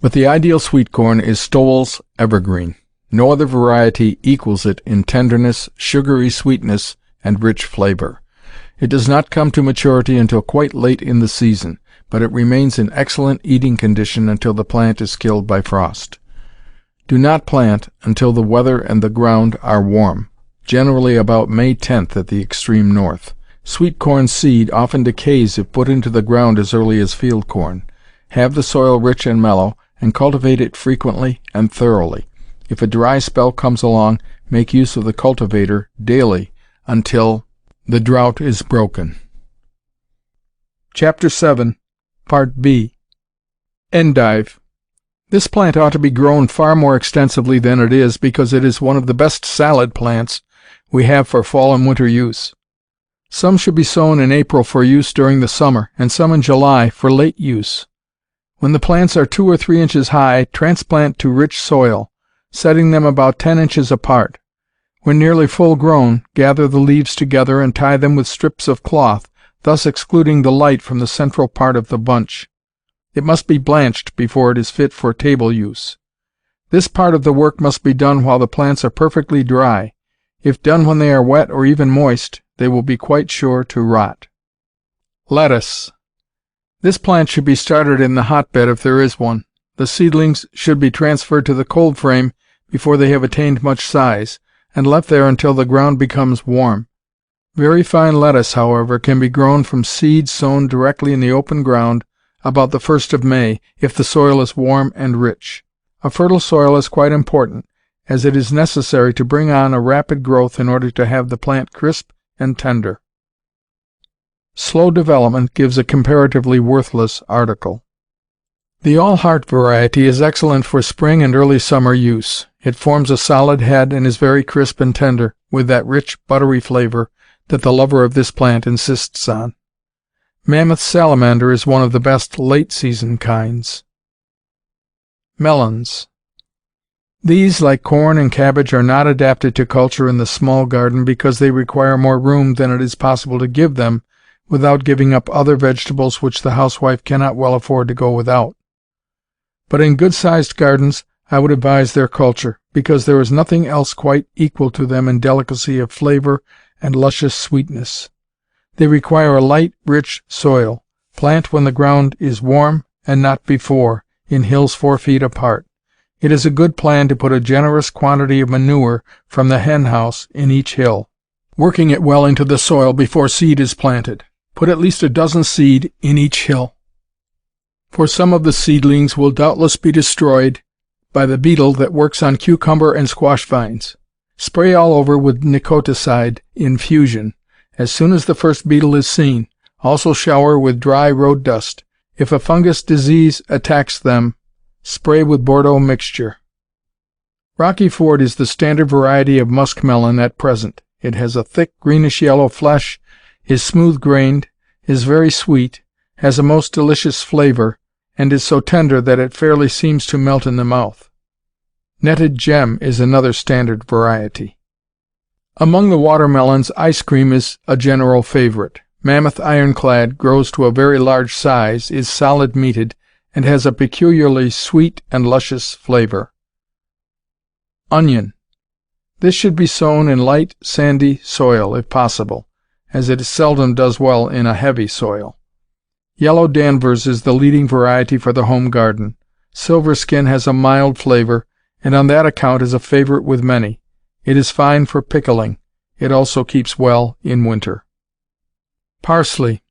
But the ideal sweet corn is Stowell's Evergreen. No other variety equals it in tenderness, sugary sweetness, and rich flavor. It does not come to maturity until quite late in the season, but it remains in excellent eating condition until the plant is killed by frost. Do not plant until the weather and the ground are warm, generally about May 10th at the extreme north. Sweet corn seed often decays if put into the ground as early as field corn. Have the soil rich and mellow, and cultivate it frequently and thoroughly. If a dry spell comes along, make use of the cultivator daily until the drought is broken. Chapter 7, Part B. Endive. This plant ought to be grown far more extensively than it is, because it is one of the best salad plants we have for fall and winter use. Some should be sown in April for use during the summer, and some in July for late use. When the plants are 2 or 3 inches high, transplant to rich soil, setting them about 10 inches apart. When nearly full grown, gather the leaves together and tie them with strips of cloth, thus excluding the light from the central part of the bunch. It must be blanched before it is fit for table use. This part of the work must be done while the plants are perfectly dry. If done when they are wet or even moist, they will be quite sure to rot. Lettuce. This plant should be started in the hotbed if there is one. The seedlings should be transferred to the cold frame before they have attained much size, and left there until the ground becomes warm. Very fine lettuce, however, can be grown from seed sown directly in the open ground about the 1st of May, if the soil is warm and rich. A fertile soil is quite important, as it is necessary to bring on a rapid growth in order to have the plant crisp and tender. Slow development gives a comparatively worthless article. The all-heart variety is excellent for spring and early summer use. It forms a solid head and is very crisp and tender, with that rich, buttery flavor that the lover of this plant insists on. Mammoth Salamander is one of the best late-season kinds. Melons. These, like corn and cabbage, are not adapted to culture in the small garden because they require more room than it is possible to give them without giving up other vegetables which the housewife cannot well afford to go without. But in good-sized gardens I would advise their culture, because there is nothing else quite equal to them in delicacy of flavor and luscious sweetness. They require a light, rich soil. Plant when the ground is warm, and not before, in hills 4 feet apart. It is a good plan to put a generous quantity of manure from the hen house in each hill, working it well into the soil before seed is planted. Put at least a dozen seed in each hill, for some of the seedlings will doubtless be destroyed by the beetle that works on cucumber and squash vines. Spray all over with nicoticide infusion as soon as the first beetle is seen. Also shower with dry road dust. If a fungus disease attacks them, spray with Bordeaux mixture. Rocky Ford is the standard variety of muskmelon at present. It has a thick greenish-yellow flesh, is smooth-grained, is very sweet, has a most delicious flavor, and is so tender that it fairly seems to melt in the mouth. Netted Gem is another standard variety. Among the watermelons, ice cream is a general favorite. Mammoth Ironclad grows to a very large size, is solid-meated, and has a peculiarly sweet and luscious flavor. Onion. This should be sown in light, sandy soil, if possible, as it seldom does well in a heavy soil. Yellow Danvers is the leading variety for the home garden. Silver Skin has a mild flavor, and on that account is a favorite with many. It is fine for pickling. It also keeps well in winter. Parsley.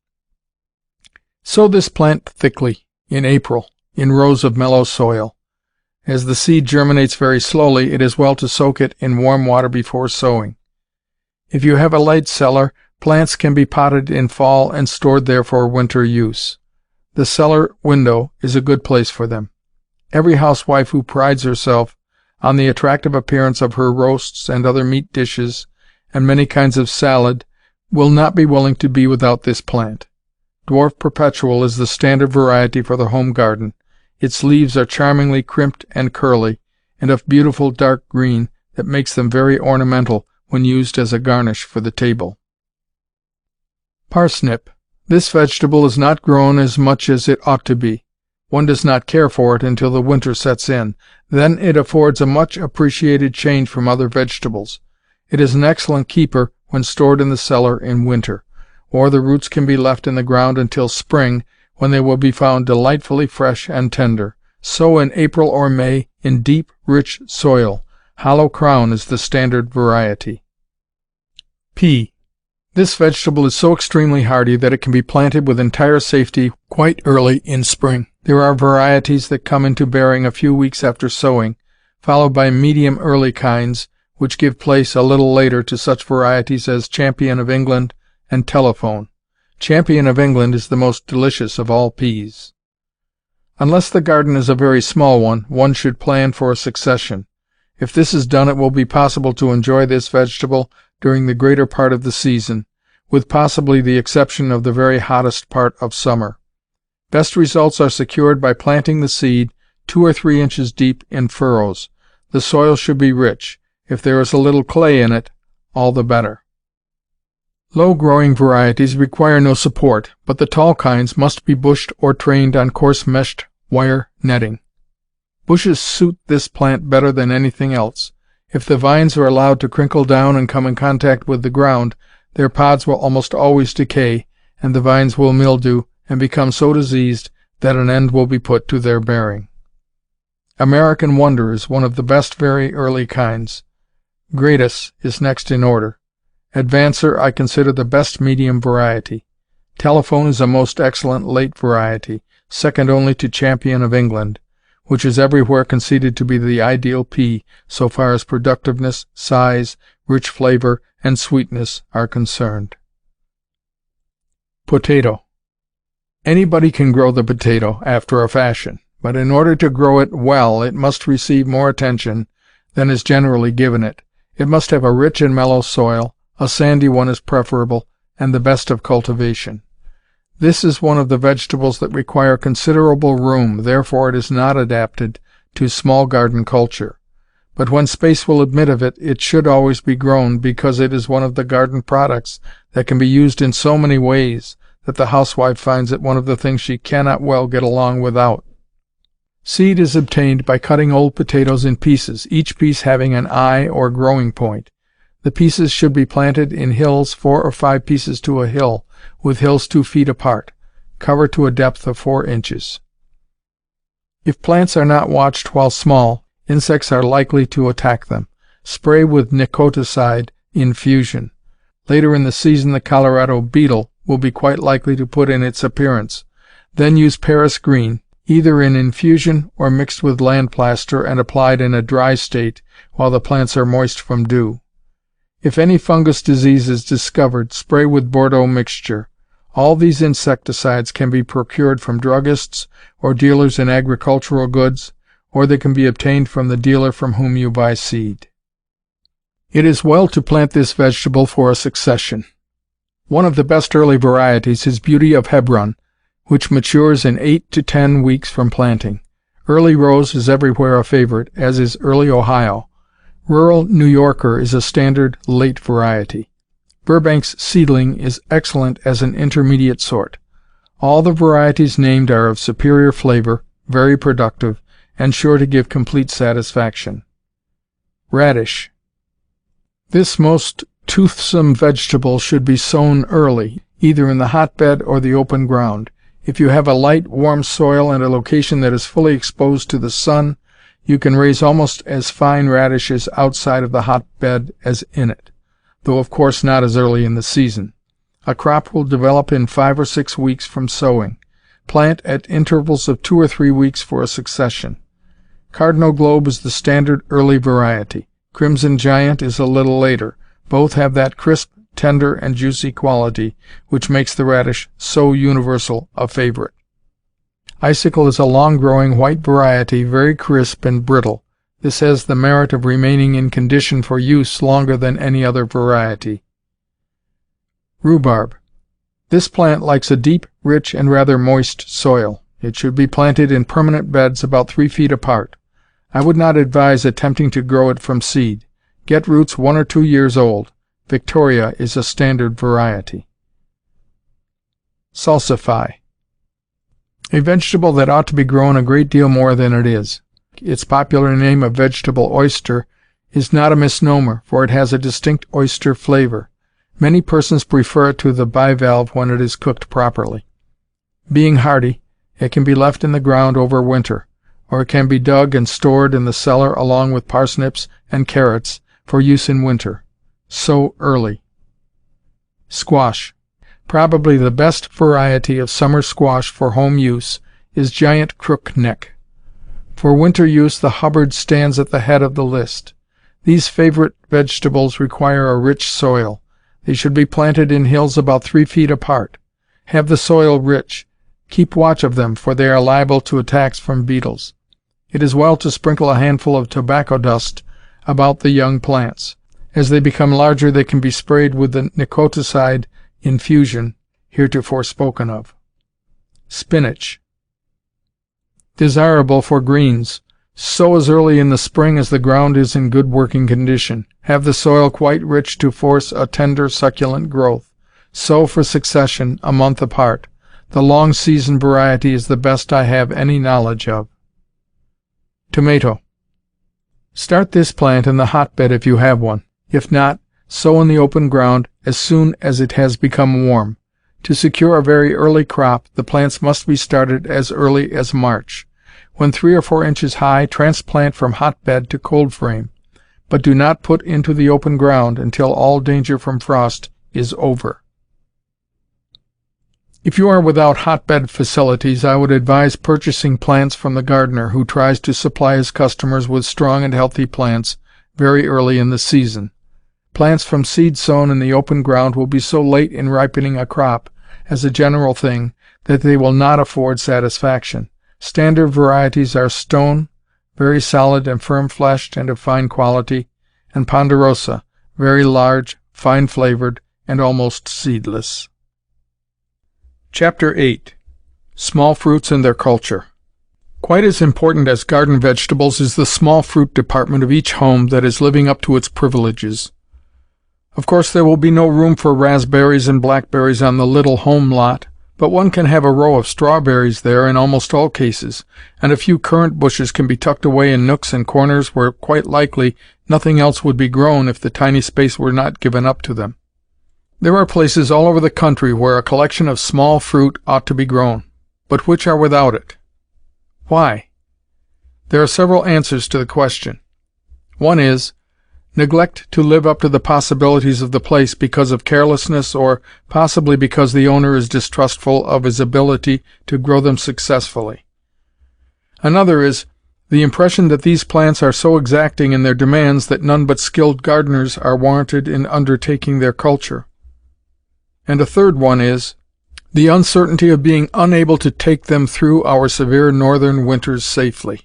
Sow this plant thickly in April, in rows of mellow soil. As the seed germinates very slowly, it is well to soak it in warm water before sowing. If you have a light cellar, plants can be potted in fall and stored there for winter use. The cellar window is a good place for them. Every housewife who prides herself on the attractive appearance of her roasts and other meat dishes, and many kinds of salad, will not be willing to be without this plant. Dwarf Perpetual is the standard variety for the home garden. Its leaves are charmingly crimped and curly, and of beautiful dark green that makes them very ornamental when used as a garnish for the table. Parsnip. This vegetable is not grown as much as it ought to be. One does not care for it until the winter sets in. Then it affords a much appreciated change from other vegetables. It is an excellent keeper when stored in the cellar in winter, or the roots can be left in the ground until spring, when they will be found delightfully fresh and tender. Sow in April or May in deep, rich soil. Hollow crown is the standard variety. Pea. This vegetable is so extremely hardy that it can be planted with entire safety quite early in spring. There are varieties that come into bearing a few weeks after sowing, followed by medium early kinds, which give place a little later to such varieties as Champion of England and Telephone. Champion of England is the most delicious of all peas. Unless the garden is a very small one, one should plan for a succession. If this is done, it will be possible to enjoy this vegetable during the greater part of the season, with possibly the exception of the very hottest part of summer. Best results are secured by planting the seed 2 or 3 inches deep in furrows. The soil should be rich. If there is a little clay in it, all the better. Low-growing varieties require no support, but the tall kinds must be bushed or trained on coarse meshed wire netting. Bushes suit this plant better than anything else. If the vines are allowed to crinkle down and come in contact with the ground, their pods will almost always decay, and the vines will mildew and become so diseased that an end will be put to their bearing. American Wonder is one of the best very early kinds. Gratus is next in order. Advancer I consider the best medium variety. Telephone is a most excellent late variety, second only to Champion of England, which is everywhere conceded to be the ideal pea so far as productiveness, size, rich flavor, and sweetness are concerned. Potato. Anybody can grow the potato, after a fashion, but in order to grow it well it must receive more attention than is generally given it. It must have a rich and mellow soil, a sandy one is preferable, and the best of cultivation. This is one of the vegetables that require considerable room, therefore it is not adapted to small garden culture. But when space will admit of it, it should always be grown, because it is one of the garden products that can be used in so many ways that the housewife finds it one of the things she cannot well get along without. Seed is obtained by cutting old potatoes in pieces, each piece having an eye or growing point. The pieces should be planted in hills 4 or 5 pieces to a hill, with hills 2 feet apart. Cover to a depth of 4 inches. If plants are not watched while small, insects are likely to attack them. Spray with nicoticide infusion. Later in the season the Colorado beetle will be quite likely to put in its appearance. Then use Paris green, either in infusion or mixed with land plaster and applied in a dry state while the plants are moist from dew. If any fungus disease is discovered, spray with Bordeaux mixture. All these insecticides can be procured from druggists or dealers in agricultural goods, or they can be obtained from the dealer from whom you buy seed. It is well to plant this vegetable for a succession. One of the best early varieties is Beauty of Hebron, which matures in 8 to 10 weeks from planting. Early Rose is everywhere a favorite, as is Early Ohio. Rural New Yorker is a standard late variety. Burbank's Seedling is excellent as an intermediate sort. All the varieties named are of superior flavor, very productive, and sure to give complete satisfaction. Radish. This most toothsome vegetable should be sown early, either in the hotbed or the open ground. If you have a light, warm soil and a location that is fully exposed to the sun, you can raise almost as fine radishes outside of the hotbed as in it, though of course not as early in the season. A crop will develop in 5 or 6 weeks from sowing. Plant at intervals of 2 or 3 weeks for a succession. Cardinal Globe is the standard early variety. Crimson Giant is a little later. Both have that crisp, tender, and juicy quality which makes the radish so universal a favorite. Icicle is a long-growing white variety, very crisp and brittle. This has the merit of remaining in condition for use longer than any other variety. Rhubarb. This plant likes a deep, rich, and rather moist soil. It should be planted in permanent beds about 3 feet apart. I would not advise attempting to grow it from seed. Get roots 1 or 2 years old. Victoria is a standard variety. Salsify. A vegetable that ought to be grown a great deal more than it is. Its popular name of vegetable oyster is not a misnomer, for it has a distinct oyster flavor. Many persons prefer it to the bivalve when it is cooked properly. Being hardy, it can be left in the ground over winter, or it can be dug and stored in the cellar along with parsnips and carrots for use in winter. Sow early. Squash. Probably the best variety of summer squash for home use is giant crookneck. For winter use, the Hubbard stands at the head of the list. These favorite vegetables require a rich soil. They should be planted in hills about 3 feet apart. Have the soil rich. Keep watch of them, for they are liable to attacks from beetles. It is well to sprinkle a handful of tobacco dust about the young plants. As they become larger, they can be sprayed with the nicoticide infusion heretofore spoken of. Spinach. Desirable for greens. Sow as early in the spring as the ground is in good working condition. Have the soil quite rich to force a tender, succulent growth. Sow for succession, a month apart. The long season variety is the best I have any knowledge of. Tomato. Start this plant in the hotbed if you have one. If not, sow in the open ground as soon as it has become warm. To secure a very early crop, the plants must be started as early as March. When 3 or 4 inches high, transplant from hotbed to cold frame, but do not put into the open ground until all danger from frost is over. If you are without hotbed facilities, I would advise purchasing plants from the gardener who tries to supply his customers with strong and healthy plants very early in the season. Plants from seed sown in the open ground will be so late in ripening a crop, as a general thing, that they will not afford satisfaction. Standard varieties are Stone, very solid and firm-fleshed and of fine quality, and Ponderosa, very large, fine-flavored, and almost seedless. Chapter 8. Small Fruits and Their Culture. Quite as important as garden vegetables is the small fruit department of each home that is living up to its privileges. Of course, there will be no room for raspberries and blackberries on the little home lot, but one can have a row of strawberries there in almost all cases, and a few currant bushes can be tucked away in nooks and corners where quite likely nothing else would be grown if the tiny space were not given up to them. There are places all over the country where a collection of small fruit ought to be grown, but which are without it. Why? There are several answers to the question. One is, neglect to live up to the possibilities of the place because of carelessness, or possibly because the owner is distrustful of his ability to grow them successfully. Another is the impression that these plants are so exacting in their demands that none but skilled gardeners are warranted in undertaking their culture. And a third one is the uncertainty of being unable to take them through our severe northern winters safely.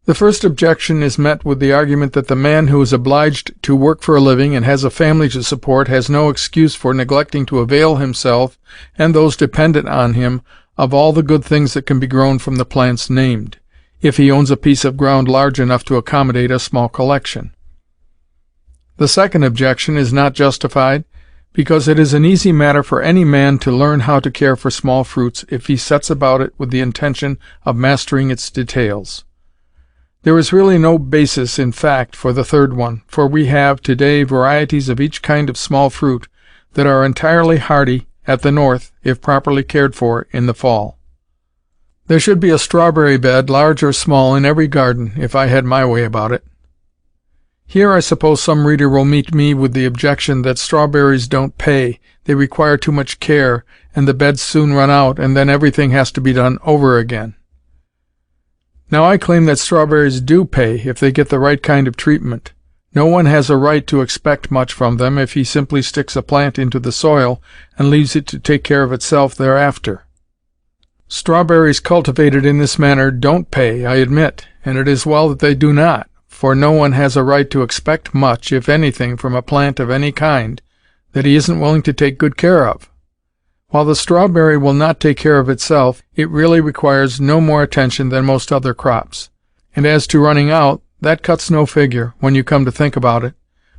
The first objection is met with the argument that the man who is obliged to work for a living and has a family to support has no excuse for neglecting to avail himself and those dependent on him of all the good things that can be grown from the plants named, if he owns a piece of ground large enough to accommodate a small collection. The second objection is not justified, because it is an easy matter for any man to learn how to care for small fruits if he sets about it with the intention of mastering its details. There is really no basis in fact for the third one, for we have today varieties of each kind of small fruit that are entirely hardy at the North if properly cared for in the fall. There should be a strawberry bed, large or small, in every garden, if I had my way about it. Here I suppose some reader will meet me with the objection that strawberries don't pay, they require too much care, and the beds soon run out, and then everything has to be done over again. Now I claim that strawberries do pay if they get the right kind of treatment. No one has a right to expect much from them if he simply sticks a plant into the soil and leaves it to take care of itself thereafter. Strawberries cultivated in this manner don't pay, I admit, and it is well that they do not, for no one has a right to expect much, if anything, from a plant of any kind that he isn't willing to take good care of. While the strawberry will not take care of itself, it really requires no more attention than most other crops. And as to running out, That cuts no figure, when you come to think about it,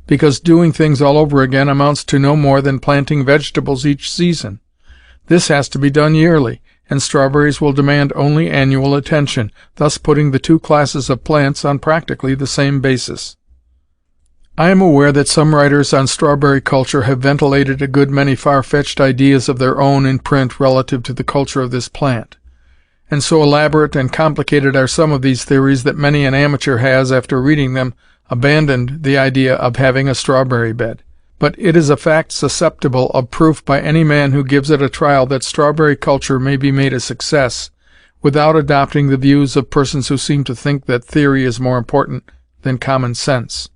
because doing things all over again amounts to no more than planting vegetables each season. This has to be done yearly, and strawberries will demand only annual attention, thus putting the two classes of plants on practically the same basis. I am aware that some writers on strawberry culture have ventilated a good many far-fetched ideas of their own in print relative to the culture of this plant, and so elaborate and complicated are some of these theories that many an amateur has, after reading them, abandoned the idea of having a strawberry bed. But it is a fact susceptible of proof by any man who gives it a trial that strawberry culture may be made a success, without adopting the views of persons who seem to think that theory is more important than common sense.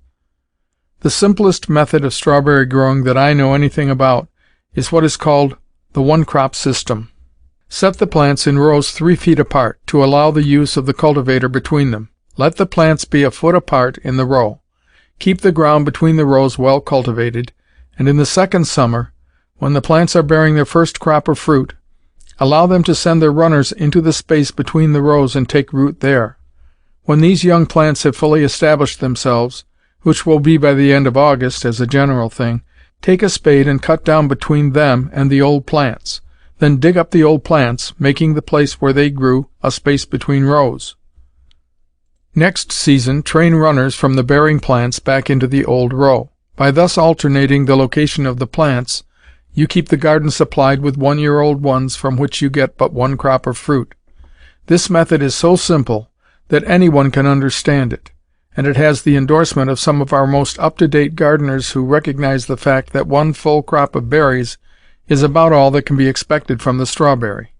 The simplest method of strawberry growing that I know anything about is what is called the one-crop system. Set the plants in rows 3 feet apart, to allow the use of the cultivator between them. Let the plants be a foot apart in the row. Keep the ground between the rows well cultivated, and in the second summer, when the plants are bearing their first crop of fruit, allow them to send their runners into the space between the rows and take root there. When these young plants have fully established themselves, which will be by the end of August as a general thing, take a spade and cut down between them and the old plants. Then dig up the old plants, making the place where they grew a space between rows. Next season, train runners from the bearing plants back into the old row. By thus alternating the location of the plants, you keep the garden supplied with one-year-old ones from which you get but one crop of fruit. This method is so simple that anyone can understand it, and it has the endorsement of some of our most up-to-date gardeners who recognize the fact that one full crop of berries is about all that can be expected from the strawberry.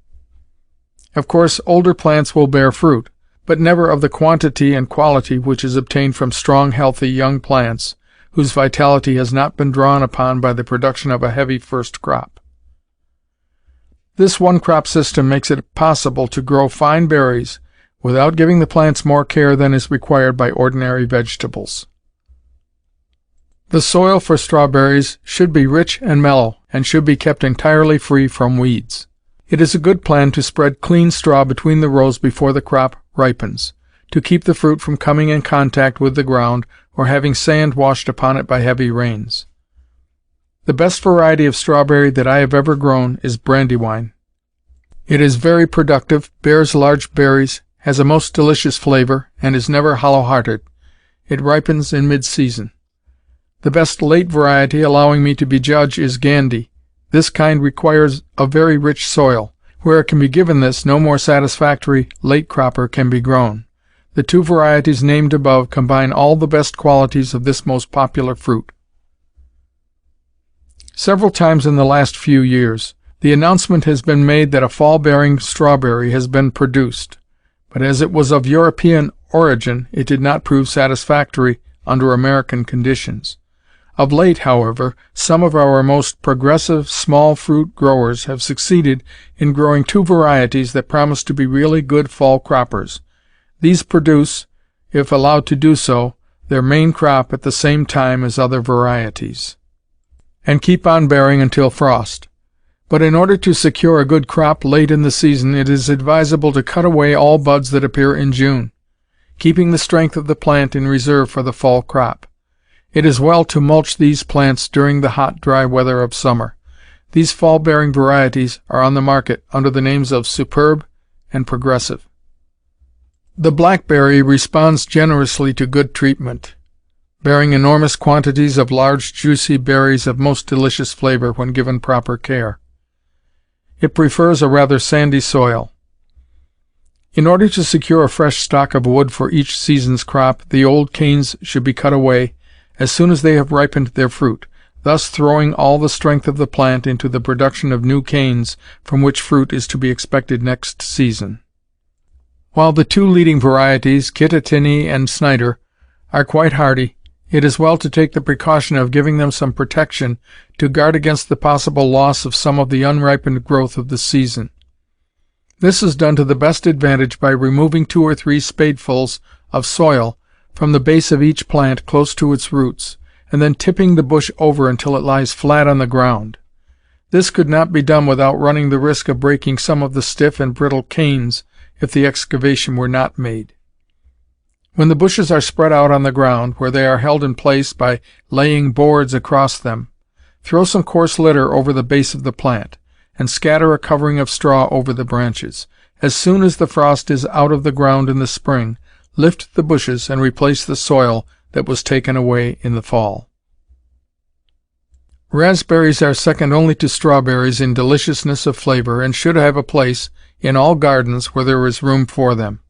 Of course, older plants will bear fruit, but never of the quantity and quality which is obtained from strong, healthy young plants, whose vitality has not been drawn upon by the production of a heavy first crop. This one-crop system makes it possible to grow fine berries without giving the plants more care than is required by ordinary vegetables. The soil for strawberries should be rich and mellow, and should be kept entirely free from weeds. It is a good plan to spread clean straw between the rows before the crop ripens, to keep the fruit from coming in contact with the ground or having sand washed upon it by heavy rains. The best variety of strawberry that I have ever grown is Brandywine. It is very productive, bears large berries, has a most delicious flavor, and is never hollow-hearted. It ripens in mid-season. The best late variety, allowing me to be judge, is Gandy. This kind requires a very rich soil. Where it can be given this, no more satisfactory late cropper can be grown. The two varieties named above combine all the best qualities of this most popular fruit. Several times in the last few years, the announcement has been made that a fall-bearing strawberry has been produced, but as it was of European origin, it did not prove satisfactory under American conditions. Of late, however, some of our most progressive small fruit growers have succeeded in growing two varieties that promise to be really good fall croppers. These produce, if allowed to do so, their main crop at the same time as other varieties, and keep on bearing until frost. But in order to secure a good crop late in the season, it is advisable to cut away all buds that appear in June, keeping the strength of the plant in reserve for the fall crop. It is well to mulch these plants during the hot, dry weather of summer. These fall-bearing varieties are on the market under the names of Superb and Progressive. The blackberry responds generously to good treatment, bearing enormous quantities of large, juicy berries of most delicious flavor when given proper care. It prefers a rather sandy soil. In order to secure a fresh stock of wood for each season's crop, the old canes should be cut away as soon as they have ripened their fruit, thus throwing all the strength of the plant into the production of new canes from which fruit is to be expected next season. While the two leading varieties, Kittatinny and Snyder, are quite hardy, it is well to take the precaution of giving them some protection to guard against the possible loss of some of the unripened growth of the season. This is done to the best advantage by removing 2 or 3 spadefuls of soil from the base of each plant close to its roots, and then tipping the bush over until it lies flat on the ground. This could not be done without running the risk of breaking some of the stiff and brittle canes if the excavation were not made. When the bushes are spread out on the ground, where they are held in place by laying boards across them, throw some coarse litter over the base of the plant, and scatter a covering of straw over the branches. As soon as the frost is out of the ground in the spring, lift the bushes and replace the soil that was taken away in the fall. Raspberries are second only to strawberries in deliciousness of flavor, and should have a place in all gardens where there is room for them.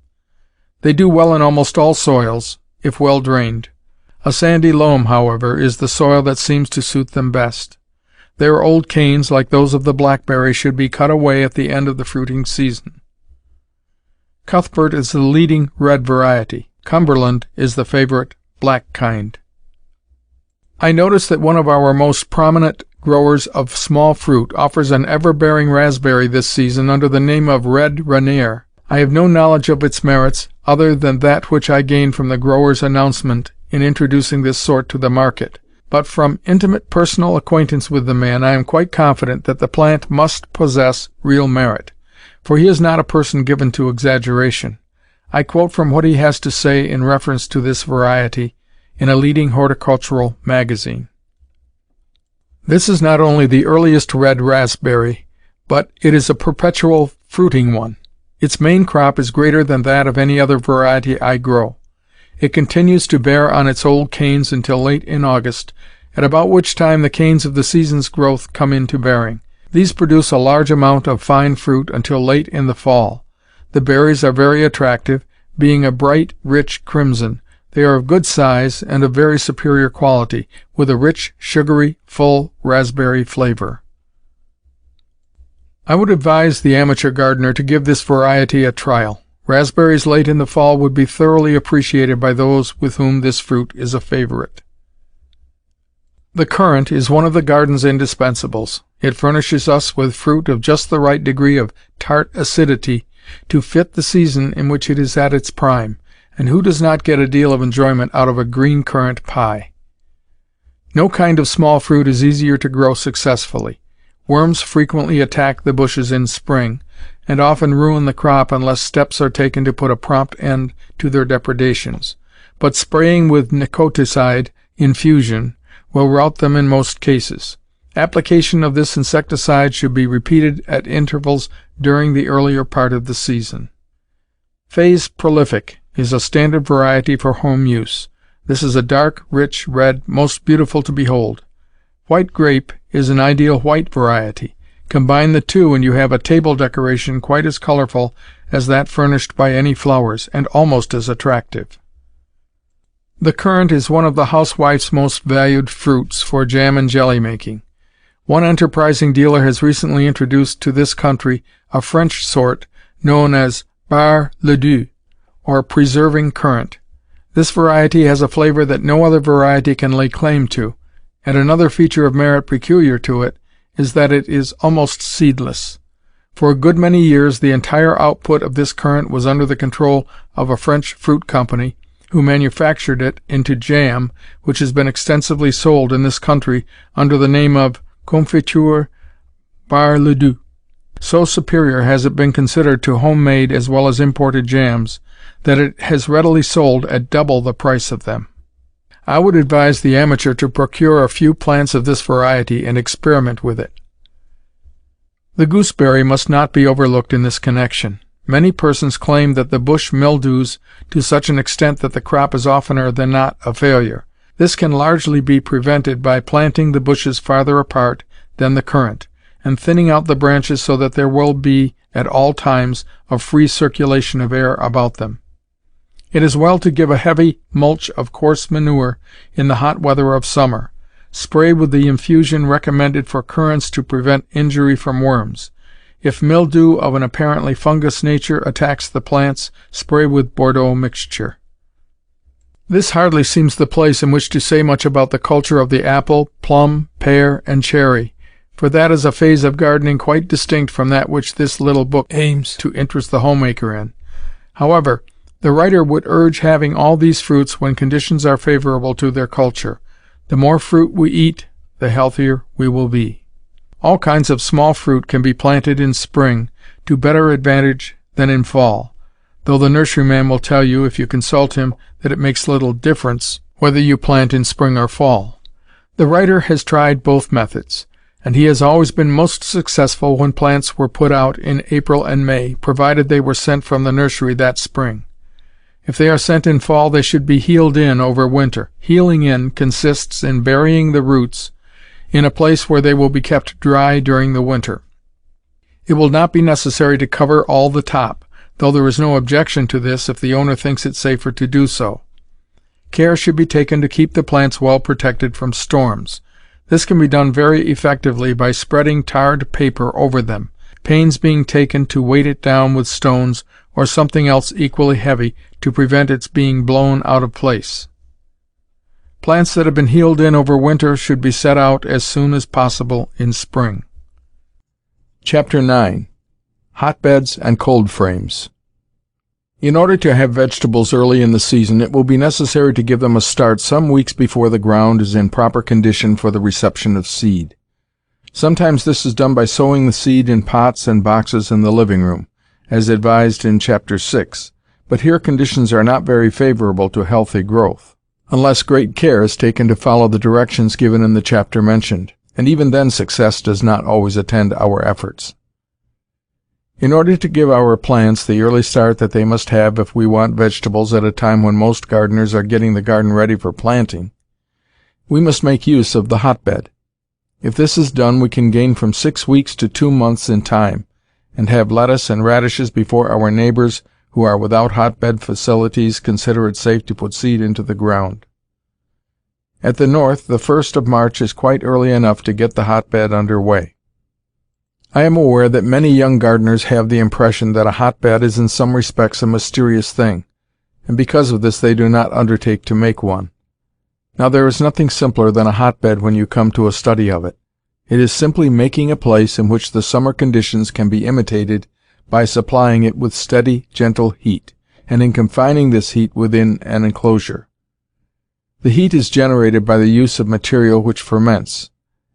They do well in almost all soils, if well drained. A sandy loam, however, is the soil that seems to suit them best. Their old canes, like those of the blackberry, should be cut away at the end of the fruiting season. Cuthbert is the leading red variety. Cumberland is the favorite black kind. I notice that one of our most prominent growers of small fruit offers an ever-bearing raspberry this season under the name of Red Rainier. I have no knowledge of its merits, other than that which I gained from the grower's announcement in introducing this sort to the market. But from intimate personal acquaintance with the man, I am quite confident that the plant must possess real merit, for he is not a person given to exaggeration. I quote from what he has to say in reference to this variety in a leading horticultural magazine. This is not only the earliest red raspberry, but it is a perpetual fruiting one. Its main crop is greater than that of any other variety I grow. It continues to bear on its old canes until late in August, at about which time the canes of the season's growth come into bearing. These produce a large amount of fine fruit until late in the fall. The berries are very attractive, being a bright, rich crimson. They are of good size and of very superior quality, with a rich, sugary, full raspberry flavor. I would advise the amateur gardener to give this variety a trial. Raspberries late in the fall would be thoroughly appreciated by those with whom this fruit is a favorite. The currant is one of the garden's indispensables. It furnishes us with fruit of just the right degree of tart acidity to fit the season in which it is at its prime, and who does not get a deal of enjoyment out of a green currant pie? No kind of small fruit is easier to grow successfully. Worms frequently attack the bushes in spring, and often ruin the crop unless steps are taken to put a prompt end to their depredations. But spraying with nicoticide infusion will rout them in most cases. Application of this insecticide should be repeated at intervals during the earlier part of the season. Fay's Prolific is a standard variety for home use. This is a dark, rich red, most beautiful to behold. White Grape is an ideal white variety. Combine the two and you have a table decoration quite as colorful as that furnished by any flowers, and almost as attractive. The currant is one of the housewife's most valued fruits for jam and jelly making. One enterprising dealer has recently introduced to this country a French sort known as Bar le Doux, or preserving currant. This variety has a flavor that no other variety can lay claim to, and another feature of merit peculiar to it is that it is almost seedless. For a good many years the entire output of this currant was under the control of a French fruit company, who manufactured it into jam, which has been extensively sold in this country under the name of Confiture Bar le Doux. So superior has it been considered to homemade as well as imported jams, that it has readily sold at double the price of them. I would advise the amateur to procure a few plants of this variety and experiment with it. The gooseberry must not be overlooked in this connection. Many persons claim that the bush mildews to such an extent that the crop is oftener than not a failure. This can largely be prevented by planting the bushes farther apart than the currant, and thinning out the branches so that there will be at all times a free circulation of air about them. It is well to give a heavy mulch of coarse manure in the hot weather of summer. Spray with the infusion recommended for currants to prevent injury from worms. If mildew of an apparently fungous nature attacks the plants, spray with Bordeaux mixture. This hardly seems the place in which to say much about the culture of the apple, plum, pear, and cherry, for that is a phase of gardening quite distinct from that which this little book aims to interest the homemaker in. However, the writer would urge having all these fruits when conditions are favorable to their culture. The more fruit we eat, the healthier we will be. All kinds of small fruit can be planted in spring to better advantage than in fall. though the nurseryman will tell you, if you consult him, that it makes little difference whether you plant in spring or fall. The writer has tried both methods, and he has always been most successful when plants were put out in April and May, provided they were sent from the nursery that spring. If they are sent in fall, they should be heeled in over winter. Heeling in consists in burying the roots in a place where they will be kept dry during the winter. It will not be necessary to cover all the top, though there is no objection to this if the owner thinks it safer to do so. Care should be taken to keep the plants well protected from storms. This can be done very effectively by spreading tarred paper over them, pains being taken to weight it down with stones or something else equally heavy to prevent its being blown out of place. Plants that have been heeled in over winter should be set out as soon as possible in spring. Chapter 9. Hotbeds and Cold Frames. In order to have vegetables early in the season, it will be necessary to give them a start some weeks before the ground is in proper condition for the reception of seed. Sometimes this is done by sowing the seed in pots and boxes in the living room, as advised in Chapter 6, but here conditions are not very favorable to healthy growth, unless great care is taken to follow the directions given in the chapter mentioned, and even then success does not always attend our efforts. In order to give our plants the early start that they must have if we want vegetables at a time when most gardeners are getting the garden ready for planting, we must make use of the hotbed. If this is done, we can gain from 6 weeks to 2 months in time, and have lettuce and radishes before our neighbors who are without hotbed facilities consider it safe to put seed into the ground. At the North, the 1st of March is quite early enough to get the hotbed under way. I am aware that many young gardeners have the impression that a hotbed is in some respects a mysterious thing, and because of this they do not undertake to make one. Now there is nothing simpler than a hotbed when you come to a study of it. It is simply making a place in which the summer conditions can be imitated by supplying it with steady, gentle heat, and in confining this heat within an enclosure. The heat is generated by the use of material which ferments,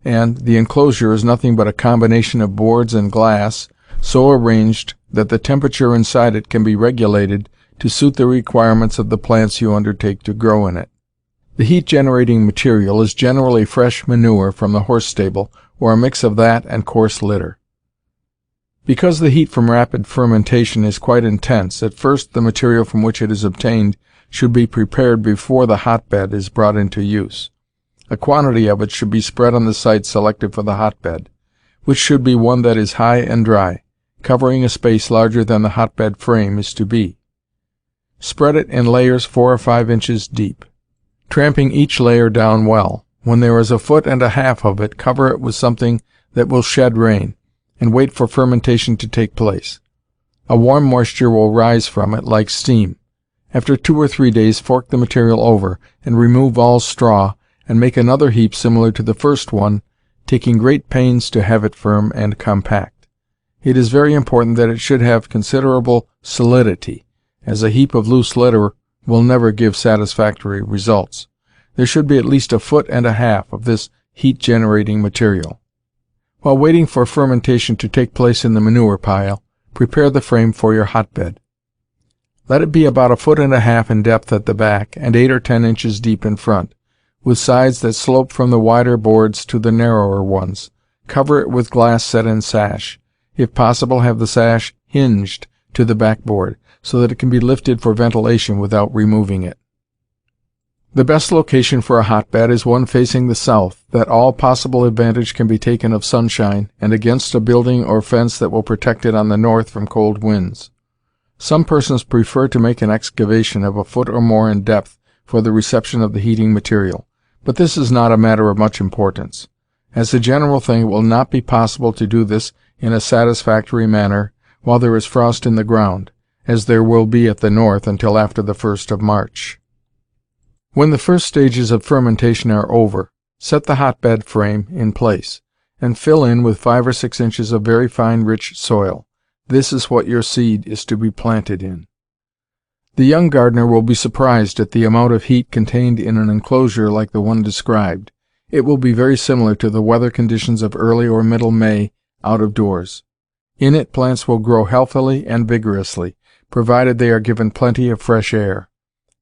and the enclosure is nothing but a combination of boards and glass so arranged that the temperature inside it can be regulated to suit the requirements of the plants you undertake to grow in it. The heat-generating material is generally fresh manure from the horse stable, or a mix of that and coarse litter. Because the heat from rapid fermentation is quite intense, at first the material from which it is obtained should be prepared before the hotbed is brought into use. A quantity of it should be spread on the site selected for the hotbed, which should be one that is high and dry, covering a space larger than the hotbed frame is to be. Spread it in layers 4 or 5 inches deep, tramping each layer down well. When there is 1.5 feet of it, cover it with something that will shed rain, and wait for fermentation to take place. A warm moisture will rise from it like steam. After 2 or 3 days, fork the material over, and remove all straw, and make another heap similar to the first one, taking great pains to have it firm and compact. It is very important that it should have considerable solidity, as a heap of loose litter will never give satisfactory results. There should be at least 1.5 feet of this heat-generating material. While waiting for fermentation to take place in the manure pile, prepare the frame for your hotbed. Let it be about 1.5 feet in depth at the back, and 8 or 10 inches deep in front, with sides that slope from the wider boards to the narrower ones. Cover it with glass set-in sash. If possible, have the sash hinged to the backboard, so that it can be lifted for ventilation without removing it. The best location for a hotbed is one facing the south, that all possible advantage can be taken of sunshine, and against a building or fence that will protect it on the north from cold winds. Some persons prefer to make an excavation of 1 foot or more in depth for the reception of the heating material, but this is not a matter of much importance. As a general thing, it will not be possible to do this in a satisfactory manner while there is frost in the ground, as there will be at the north until after the 1st of March. When the first stages of fermentation are over, set the hotbed frame in place, and fill in with 5 or 6 inches of very fine, rich soil. This is what your seed is to be planted in. The young gardener will be surprised at the amount of heat contained in an enclosure like the one described. It will be very similar to the weather conditions of early or middle May out of doors. In it plants will grow healthily and vigorously, provided they are given plenty of fresh air.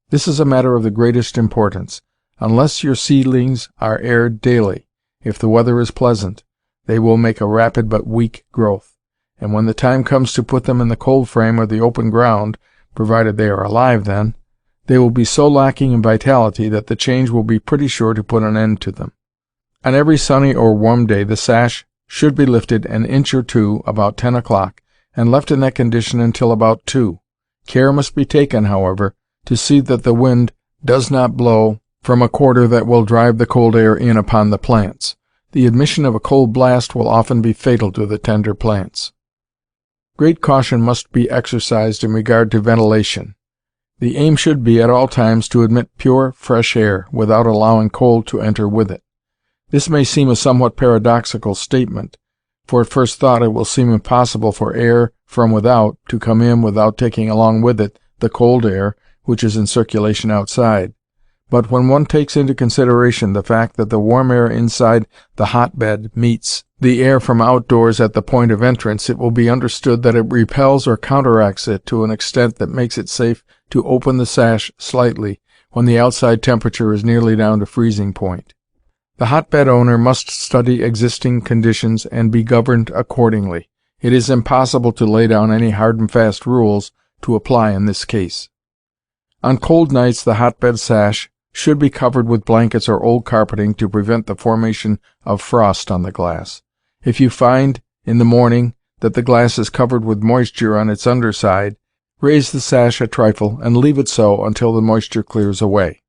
This is a matter of the greatest importance. Unless your seedlings are aired daily, if the weather is pleasant, they will make a rapid but weak growth, and when the time comes to put them in the cold frame or the open ground, provided they are alive then, they will be so lacking in vitality that the change will be pretty sure to put an end to them. On every sunny or warm day the sash should be lifted an inch or two about 10 o'clock and left in that condition until about 2. Care must be taken, however, to see that the wind does not blow from a quarter that will drive the cold air in upon the plants. The admission of a cold blast will often be fatal to the tender plants. Great caution must be exercised in regard to ventilation. The aim should be at all times to admit pure, fresh air, without allowing cold to enter with it. This may seem a somewhat paradoxical statement, for at first thought it will seem impossible for air from without to come in without taking along with it the cold air which is in circulation outside. But when one takes into consideration the fact that the warm air inside the hotbed meets the air from outdoors at the point of entrance, it will be understood that it repels or counteracts it to an extent that makes it safe to open the sash slightly when the outside temperature is nearly down to freezing point. The hotbed owner must study existing conditions and be governed accordingly. It is impossible to lay down any hard and fast rules to apply in this case. On cold nights the hotbed sash should be covered with blankets or old carpeting to prevent the formation of frost on the glass. If you find in the morning that the glass is covered with moisture on its underside, raise the sash a trifle and leave it so until the moisture clears away.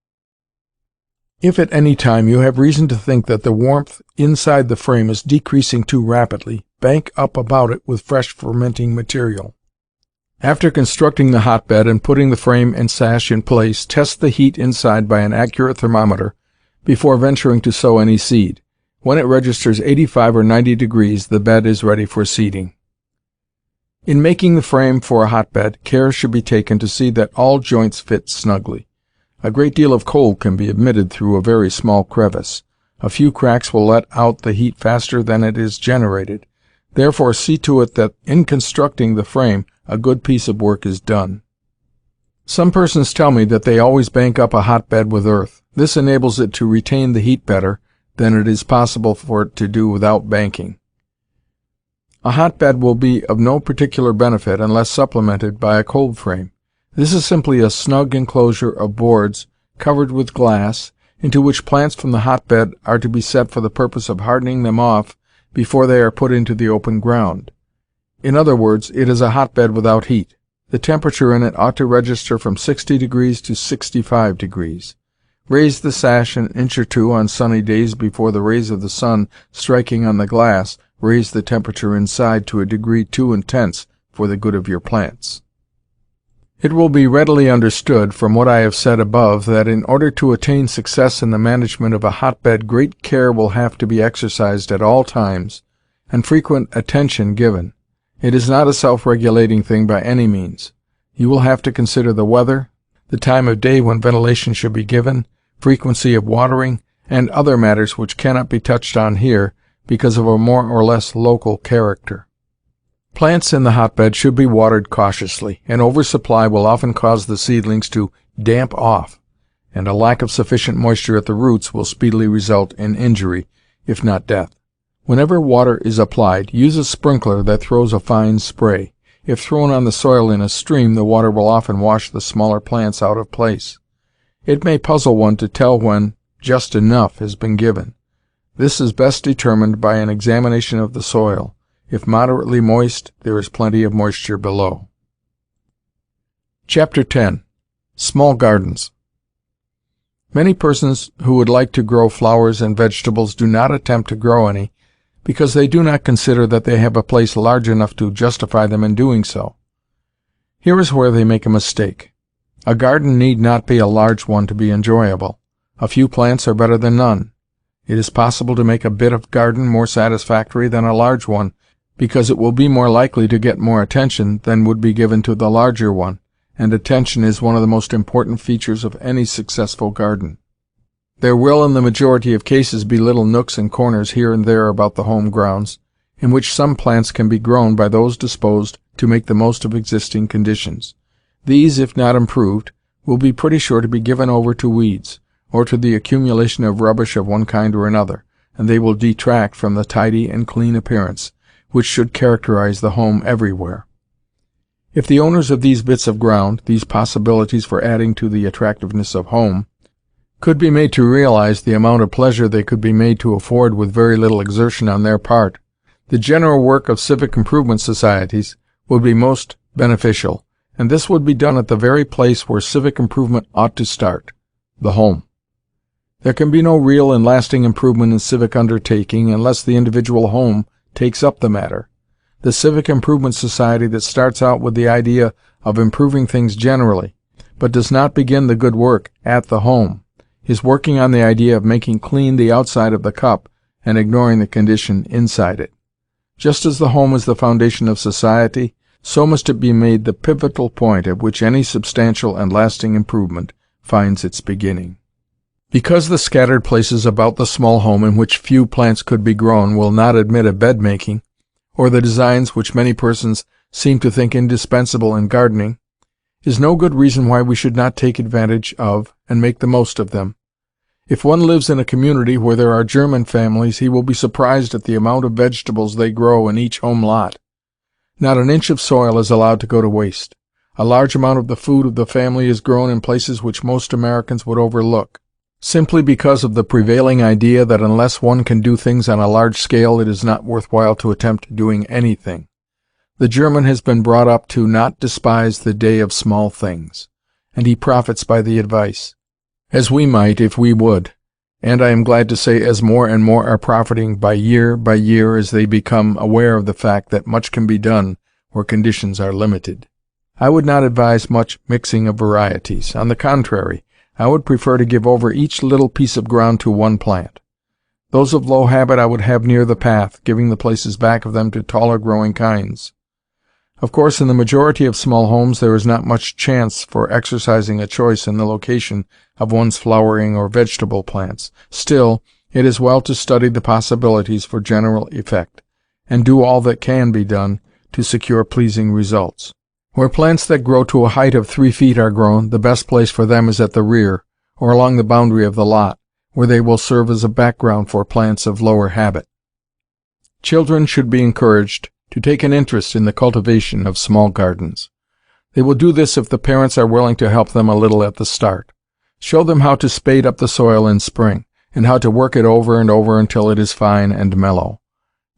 If at any time you have reason to think that the warmth inside the frame is decreasing too rapidly, bank up about it with fresh fermenting material. After constructing the hotbed and putting the frame and sash in place, test the heat inside by an accurate thermometer before venturing to sow any seed. When it registers 85 or 90 degrees, the bed is ready for seeding. In making the frame for a hotbed, care should be taken to see that all joints fit snugly. A great deal of cold can be admitted through a very small crevice. A few cracks will let out the heat faster than it is generated. Therefore, see to it that in constructing the frame a good piece of work is done. Some persons tell me that they always bank up a hotbed with earth. This enables it to retain the heat better than it is possible for it to do without banking. A hotbed will be of no particular benefit unless supplemented by a cold frame. This is simply a snug enclosure of boards covered with glass, into which plants from the hotbed are to be set for the purpose of hardening them off before they are put into the open ground. In other words, it is a hotbed without heat. The temperature in it ought to register from 60 degrees to 65 degrees. Raise the sash an inch or two on sunny days before the rays of the sun striking on the glass raise the temperature inside to a degree too intense for the good of your plants. It will be readily understood from what I have said above that in order to attain success in the management of a hotbed, great care will have to be exercised at all times and frequent attention given. It is not a self-regulating thing by any means. You will have to consider the weather, the time of day when ventilation should be given, frequency of watering, and other matters which cannot be touched on here because of a more or less local character. Plants in the hotbed should be watered cautiously. An oversupply will often cause the seedlings to damp off, and a lack of sufficient moisture at the roots will speedily result in injury, if not death. Whenever water is applied, use a sprinkler that throws a fine spray. If thrown on the soil in a stream, the water will often wash the smaller plants out of place. It may puzzle one to tell when just enough has been given. This is best determined by an examination of the soil. If moderately moist, there is plenty of moisture below. Chapter 10. Small Gardens. Many persons who would like to grow flowers and vegetables do not attempt to grow any, because they do not consider that they have a place large enough to justify them in doing so. Here is where they make a mistake. A garden need not be a large one to be enjoyable. A few plants are better than none. It is possible to make a bit of garden more satisfactory than a large one, because it will be more likely to get more attention than would be given to the larger one, and attention is one of the most important features of any successful garden. There will in the majority of cases be little nooks and corners here and there about the home grounds, in which some plants can be grown by those disposed to make the most of existing conditions. These, if not improved, will be pretty sure to be given over to weeds, or to the accumulation of rubbish of one kind or another, and they will detract from the tidy and clean appearance which should characterize the home everywhere. If the owners of these bits of ground, these possibilities for adding to the attractiveness of home, could be made to realize the amount of pleasure they could be made to afford with very little exertion on their part, the general work of civic improvement societies would be most beneficial, and this would be done at the very place where civic improvement ought to start, the home. There can be no real and lasting improvement in civic undertaking unless the individual home takes up the matter. The civic improvement society that starts out with the idea of improving things generally, but does not begin the good work at the home, is working on the idea of making clean the outside of the cup and ignoring the condition inside it. Just as the home is the foundation of society, so must it be made the pivotal point at which any substantial and lasting improvement finds its beginning. Because the scattered places about the small home in which few plants could be grown will not admit of bed-making, or the designs which many persons seem to think indispensable in gardening, is no good reason why we should not take advantage of and make the most of them. If one lives in a community where there are German families, he will be surprised at the amount of vegetables they grow in each home lot. Not an inch of soil is allowed to go to waste. A large amount of the food of the family is grown in places which most Americans would overlook, simply because of the prevailing idea that unless one can do things on a large scale, it is not worthwhile to attempt doing anything. The German has been brought up to not despise the day of small things, and he profits by the advice, as we might if we would, and I am glad to say as more and more are profiting by year as they become aware of the fact that much can be done where conditions are limited. I would not advise much mixing of varieties. On the contrary, I would prefer to give over each little piece of ground to one plant. Those of low habit I would have near the path, giving the places back of them to taller growing kinds. Of course, in the majority of small homes there is not much chance for exercising a choice in the location of one's flowering or vegetable plants. Still, it is well to study the possibilities for general effect, and do all that can be done to secure pleasing results. Where plants that grow to a height of 3 feet are grown, the best place for them is at the rear, or along the boundary of the lot, where they will serve as a background for plants of lower habit. Children should be encouraged to take an interest in the cultivation of small gardens. They will do this if the parents are willing to help them a little at the start. Show them how to spade up the soil in spring, and how to work it over and over until it is fine and mellow.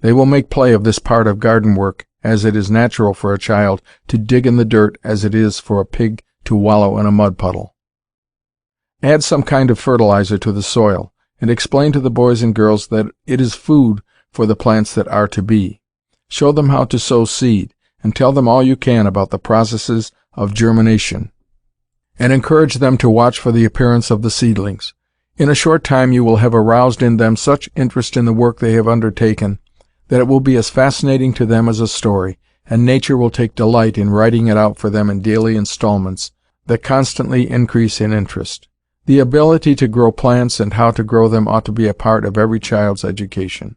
They will make play of this part of garden work, as it is natural for a child to dig in the dirt as it is for a pig to wallow in a mud puddle. Add some kind of fertilizer to the soil, and explain to the boys and girls that it is food for the plants that are to be. Show them how to sow seed, and tell them all you can about the processes of germination, and encourage them to watch for the appearance of the seedlings. In a short time you will have aroused in them such interest in the work they have undertaken that it will be as fascinating to them as a story, and nature will take delight in writing it out for them in daily installments that constantly increase in interest. The ability to grow plants and how to grow them ought to be a part of every child's education.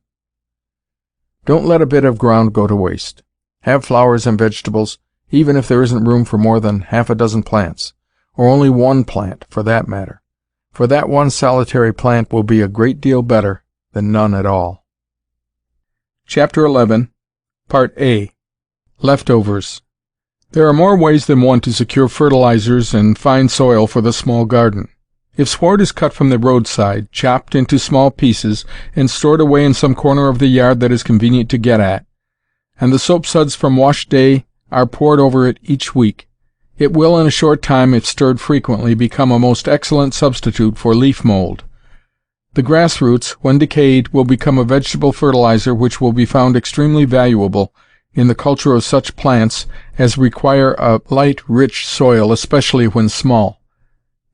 Don't let a bit of ground go to waste. Have flowers and vegetables, even if there isn't room for more than half a dozen plants, or only one plant, for that matter. For that one solitary plant will be a great deal better than none at all. Chapter 11, Part A. Leftovers. There are more ways than one to secure fertilizers and fine soil for the small garden. If sward is cut from the roadside, chopped into small pieces, and stored away in some corner of the yard that is convenient to get at, and the soap suds from wash day are poured over it each week, it will in a short time, if stirred frequently, become a most excellent substitute for leaf mold. The grass roots, when decayed, will become a vegetable fertilizer which will be found extremely valuable in the culture of such plants as require a light, rich soil, especially when small.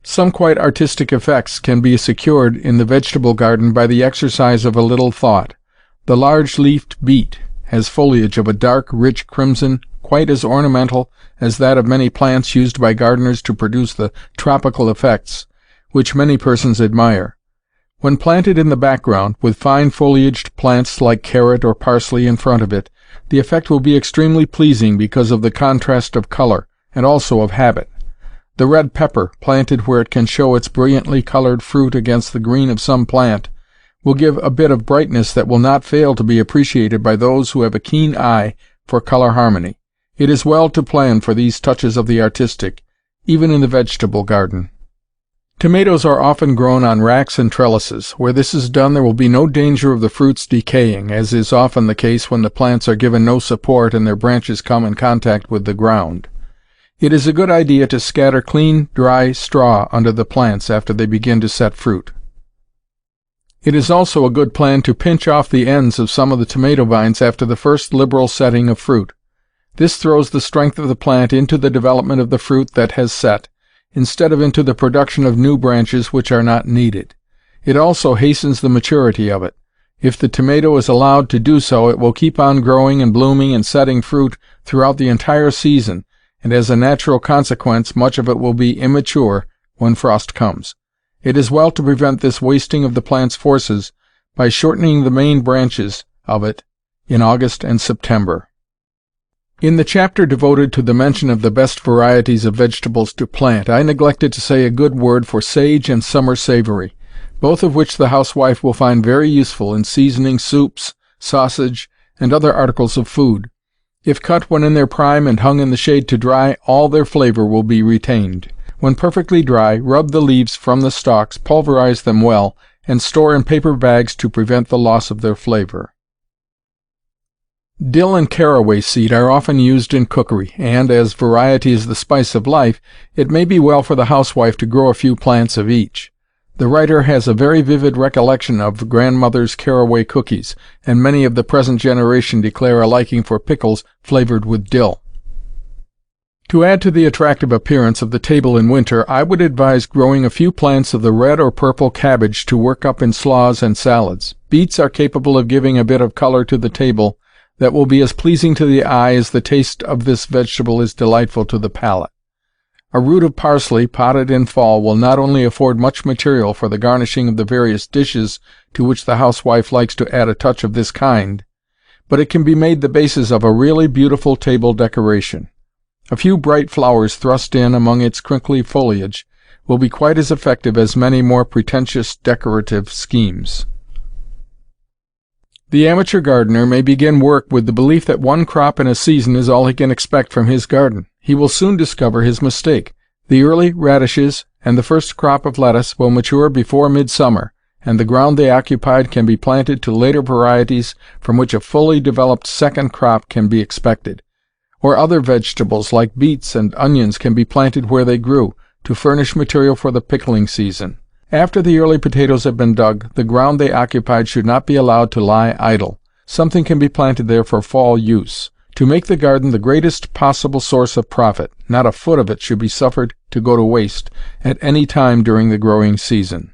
Some quite artistic effects can be secured in the vegetable garden by the exercise of a little thought. The large-leafed beet has foliage of a dark, rich crimson, quite as ornamental as that of many plants used by gardeners to produce the tropical effects which many persons admire. When planted in the background, with fine foliaged plants like carrot or parsley in front of it, the effect will be extremely pleasing because of the contrast of color, and also of habit. The red pepper, planted where it can show its brilliantly colored fruit against the green of some plant, will give a bit of brightness that will not fail to be appreciated by those who have a keen eye for color harmony. It is well to plan for these touches of the artistic, even in the vegetable garden. Tomatoes are often grown on racks and trellises. Where this is done, there will be no danger of the fruits decaying, as is often the case when the plants are given no support and their branches come in contact with the ground. It is a good idea to scatter clean, dry straw under the plants after they begin to set fruit. It is also a good plan to pinch off the ends of some of the tomato vines after the first liberal setting of fruit. This throws the strength of the plant into the development of the fruit that has set, instead of into the production of new branches which are not needed. It also hastens the maturity of it. If the tomato is allowed to do so, it will keep on growing and blooming and setting fruit throughout the entire season, and as a natural consequence, much of it will be immature when frost comes. It is well to prevent this wasting of the plant's forces by shortening the main branches of it in August and September. In the chapter devoted to the mention of the best varieties of vegetables to plant, I neglected to say a good word for sage and summer savory, both of which the housewife will find very useful in seasoning soups, sausage, and other articles of food. If cut when in their prime and hung in the shade to dry, all their flavor will be retained. When perfectly dry, rub the leaves from the stalks, pulverize them well, and store in paper bags to prevent the loss of their flavor. Dill and caraway seed are often used in cookery, and, as variety is the spice of life, it may be well for the housewife to grow a few plants of each. The writer has a very vivid recollection of grandmother's caraway cookies, and many of the present generation declare a liking for pickles flavored with dill. To add to the attractive appearance of the table in winter, I would advise growing a few plants of the red or purple cabbage to work up in slaws and salads. Beets are capable of giving a bit of color to the table that will be as pleasing to the eye as the taste of this vegetable is delightful to the palate. A root of parsley, potted in fall, will not only afford much material for the garnishing of the various dishes to which the housewife likes to add a touch of this kind, but it can be made the basis of a really beautiful table decoration. A few bright flowers thrust in among its crinkly foliage will be quite as effective as many more pretentious decorative schemes. The amateur gardener may begin work with the belief that one crop in a season is all he can expect from his garden. He will soon discover his mistake. The early radishes and the first crop of lettuce will mature before midsummer, and the ground they occupied can be planted to later varieties from which a fully developed second crop can be expected. Or other vegetables like beets and onions can be planted where they grew, to furnish material for the pickling season. After the early potatoes have been dug, the ground they occupied should not be allowed to lie idle. Something can be planted there for fall use. To make the garden the greatest possible source of profit, not a foot of it should be suffered to go to waste at any time during the growing season.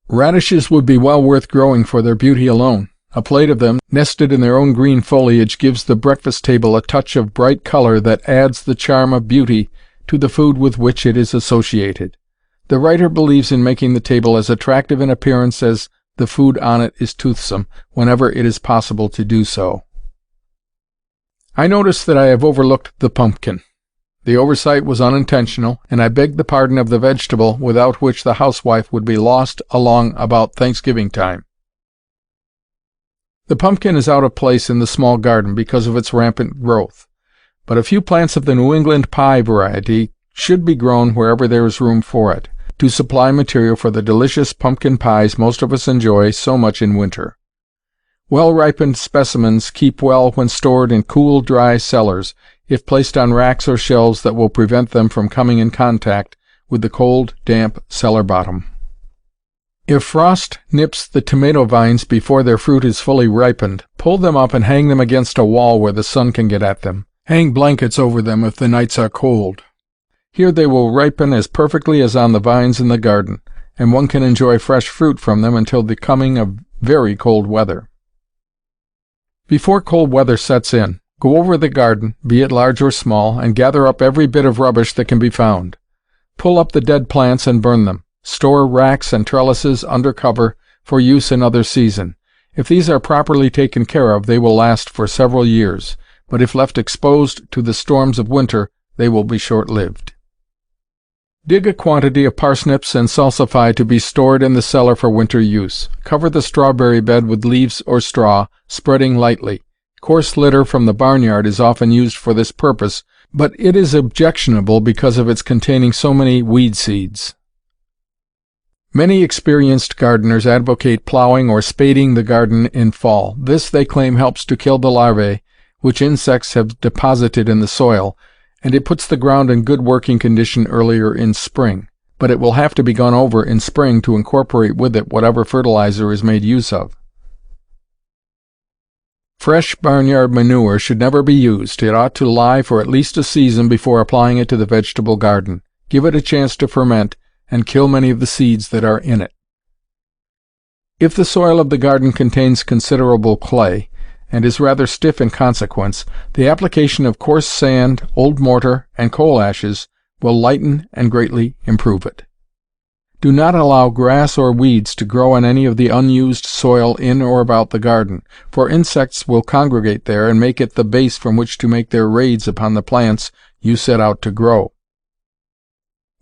Radishes would be well worth growing for their beauty alone. A plate of them, nested in their own green foliage, gives the breakfast table a touch of bright color that adds the charm of beauty to the food with which it is associated. The writer believes in making the table as attractive in appearance as the food on it is toothsome, whenever it is possible to do so. I notice that I have overlooked the pumpkin. The oversight was unintentional, and I beg the pardon of the vegetable without which the housewife would be lost along about Thanksgiving time. The pumpkin is out of place in the small garden because of its rampant growth, but a few plants of the New England pie variety should be grown wherever there is room for it, to supply material for the delicious pumpkin pies most of us enjoy so much in winter. Well-ripened specimens keep well when stored in cool, dry cellars, if placed on racks or shelves that will prevent them from coming in contact with the cold, damp cellar bottom. If frost nips the tomato vines before their fruit is fully ripened, pull them up and hang them against a wall where the sun can get at them. Hang blankets over them if the nights are cold. Here they will ripen as perfectly as on the vines in the garden, and one can enjoy fresh fruit from them until the coming of very cold weather. Before cold weather sets in, go over the garden, be it large or small, and gather up every bit of rubbish that can be found. Pull up the dead plants and burn them. Store racks and trellises under cover for use another season. If these are properly taken care of, they will last for several years, but if left exposed to the storms of winter, they will be short-lived. Dig a quantity of parsnips and salsify to be stored in the cellar for winter use. Cover the strawberry bed with leaves or straw, spreading lightly. Coarse litter from the barnyard is often used for this purpose, but it is objectionable because of its containing so many weed seeds. Many experienced gardeners advocate plowing or spading the garden in fall. This, they claim, helps to kill the larvae, which insects have deposited in the soil, and it puts the ground in good working condition earlier in spring. But it will have to be gone over in spring to incorporate with it whatever fertilizer is made use of. Fresh barnyard manure should never be used. It ought to lie for at least a season before applying it to the vegetable garden. Give it a chance to ferment, and kill many of the seeds that are in it. If the soil of the garden contains considerable clay, and is rather stiff in consequence, the application of coarse sand, old mortar, and coal ashes will lighten and greatly improve it. Do not allow grass or weeds to grow on any of the unused soil in or about the garden, for insects will congregate there and make it the base from which to make their raids upon the plants you set out to grow.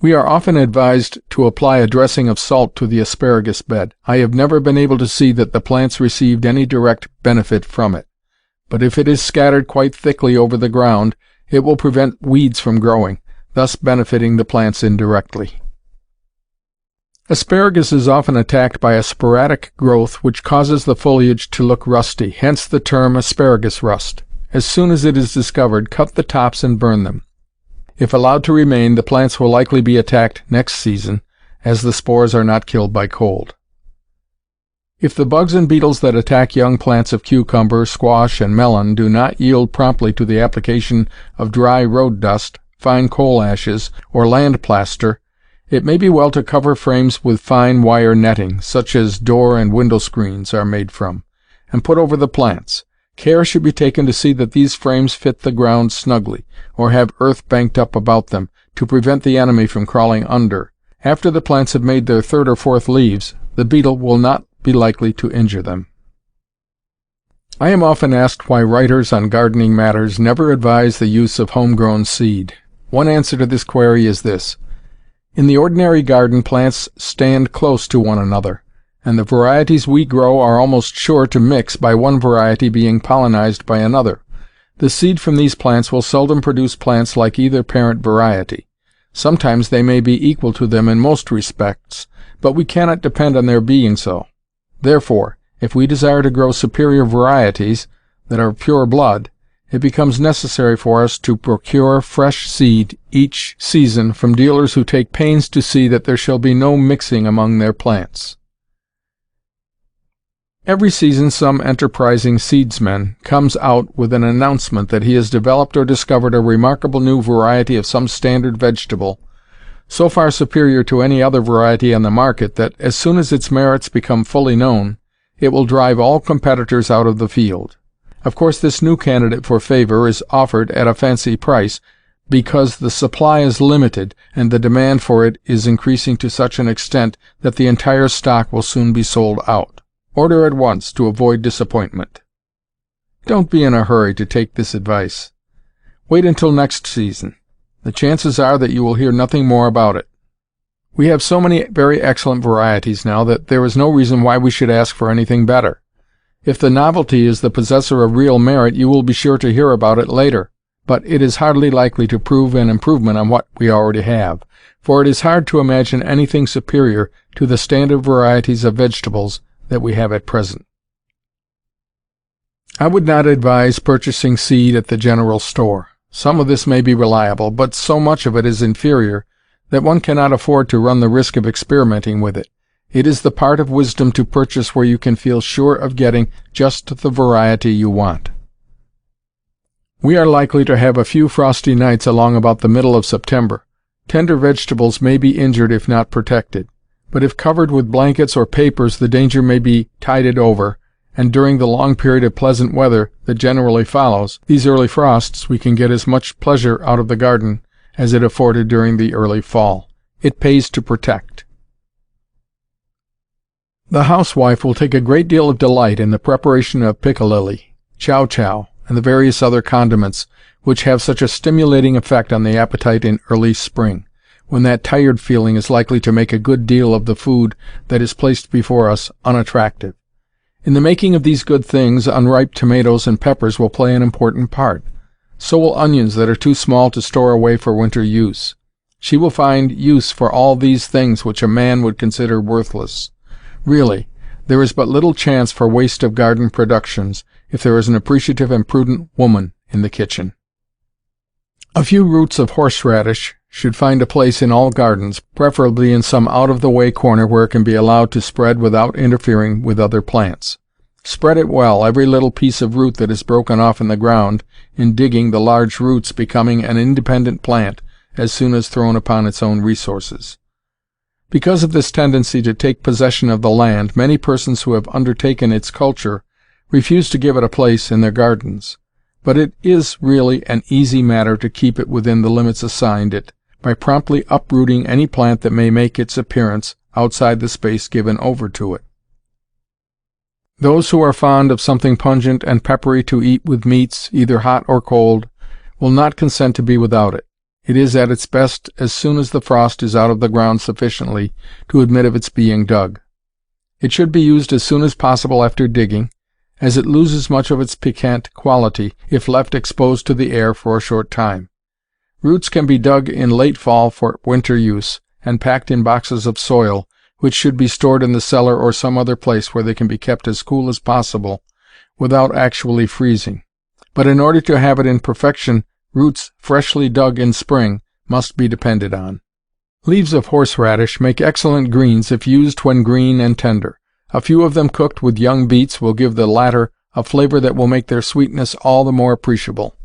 We are often advised to apply a dressing of salt to the asparagus bed. I have never been able to see that the plants received any direct benefit from it, but if it is scattered quite thickly over the ground, it will prevent weeds from growing, thus benefiting the plants indirectly. Asparagus is often attacked by a sporadic growth which causes the foliage to look rusty, hence the term asparagus rust. As soon as it is discovered, cut the tops and burn them. If allowed to remain, the plants will likely be attacked next season, as the spores are not killed by cold. If the bugs and beetles that attack young plants of cucumber, squash, and melon do not yield promptly to the application of dry road dust, fine coal ashes, or land plaster, it may be well to cover frames with fine wire netting, such as door and window screens are made from, and put over the plants. Care should be taken to see that these frames fit the ground snugly, or have earth banked up about them, to prevent the enemy from crawling under. After the plants have made their third or fourth leaves, the beetle will not be likely to injure them. I am often asked why writers on gardening matters never advise the use of homegrown seed. One answer to this query is this. In the ordinary garden, plants stand close to one another, and the varieties we grow are almost sure to mix by one variety being pollinized by another. The seed from these plants will seldom produce plants like either parent variety. Sometimes they may be equal to them in most respects, but we cannot depend on their being so. Therefore, if we desire to grow superior varieties that are pure blood, it becomes necessary for us to procure fresh seed each season from dealers who take pains to see that there shall be no mixing among their plants. Every season some enterprising seedsman comes out with an announcement that he has developed or discovered a remarkable new variety of some standard vegetable, so far superior to any other variety on the market that, as soon as its merits become fully known, it will drive all competitors out of the field. Of course, this new candidate for favor is offered at a fancy price, because the supply is limited and the demand for it is increasing to such an extent that the entire stock will soon be sold out. Order at once to avoid disappointment. Don't be in a hurry to take this advice. Wait until next season. The chances are that you will hear nothing more about it. We have so many very excellent varieties now that there is no reason why we should ask for anything better. If the novelty is the possessor of real merit, you will be sure to hear about it later, but it is hardly likely to prove an improvement on what we already have, for it is hard to imagine anything superior to the standard varieties of vegetables that we have at present. I would not advise purchasing seed at the general store. Some of this may be reliable, but so much of it is inferior that one cannot afford to run the risk of experimenting with it. It is the part of wisdom to purchase where you can feel sure of getting just the variety you want. We are likely to have a few frosty nights along about the middle of September. Tender vegetables may be injured if not protected, but if covered with blankets or papers the danger may be tided over, and during the long period of pleasant weather that generally follows these early frosts we can get as much pleasure out of the garden as it afforded during the early fall. It pays to protect. The housewife will take a great deal of delight in the preparation of piccalilli, chow-chow, and the various other condiments which have such a stimulating effect on the appetite in early spring, when that tired feeling is likely to make a good deal of the food that is placed before us unattractive. In the making of these good things, unripe tomatoes and peppers will play an important part. So will onions that are too small to store away for winter use. She will find use for all these things which a man would consider worthless. Really, there is but little chance for waste of garden productions if there is an appreciative and prudent woman in the kitchen. A few roots of horseradish should find a place in all gardens, preferably in some out-of-the-way corner where it can be allowed to spread without interfering with other plants. Spread it well, every little piece of root that is broken off in the ground in digging, the large roots becoming an independent plant as soon as thrown upon its own resources. Because of this tendency to take possession of the land, many persons who have undertaken its culture refuse to give it a place in their gardens. But it is really an easy matter to keep it within the limits assigned it, by promptly uprooting any plant that may make its appearance outside the space given over to it. Those who are fond of something pungent and peppery to eat with meats, either hot or cold, will not consent to be without it. It is at its best as soon as the frost is out of the ground sufficiently to admit of its being dug. It should be used as soon as possible after digging, as it loses much of its piquant quality if left exposed to the air for a short time. Roots can be dug in late fall for winter use, and packed in boxes of soil, which should be stored in the cellar or some other place where they can be kept as cool as possible without actually freezing. But in order to have it in perfection, roots freshly dug in spring must be depended on. Leaves of horseradish make excellent greens if used when green and tender. A few of them cooked with young beets will give the latter a flavor that will make their sweetness all the more appreciable.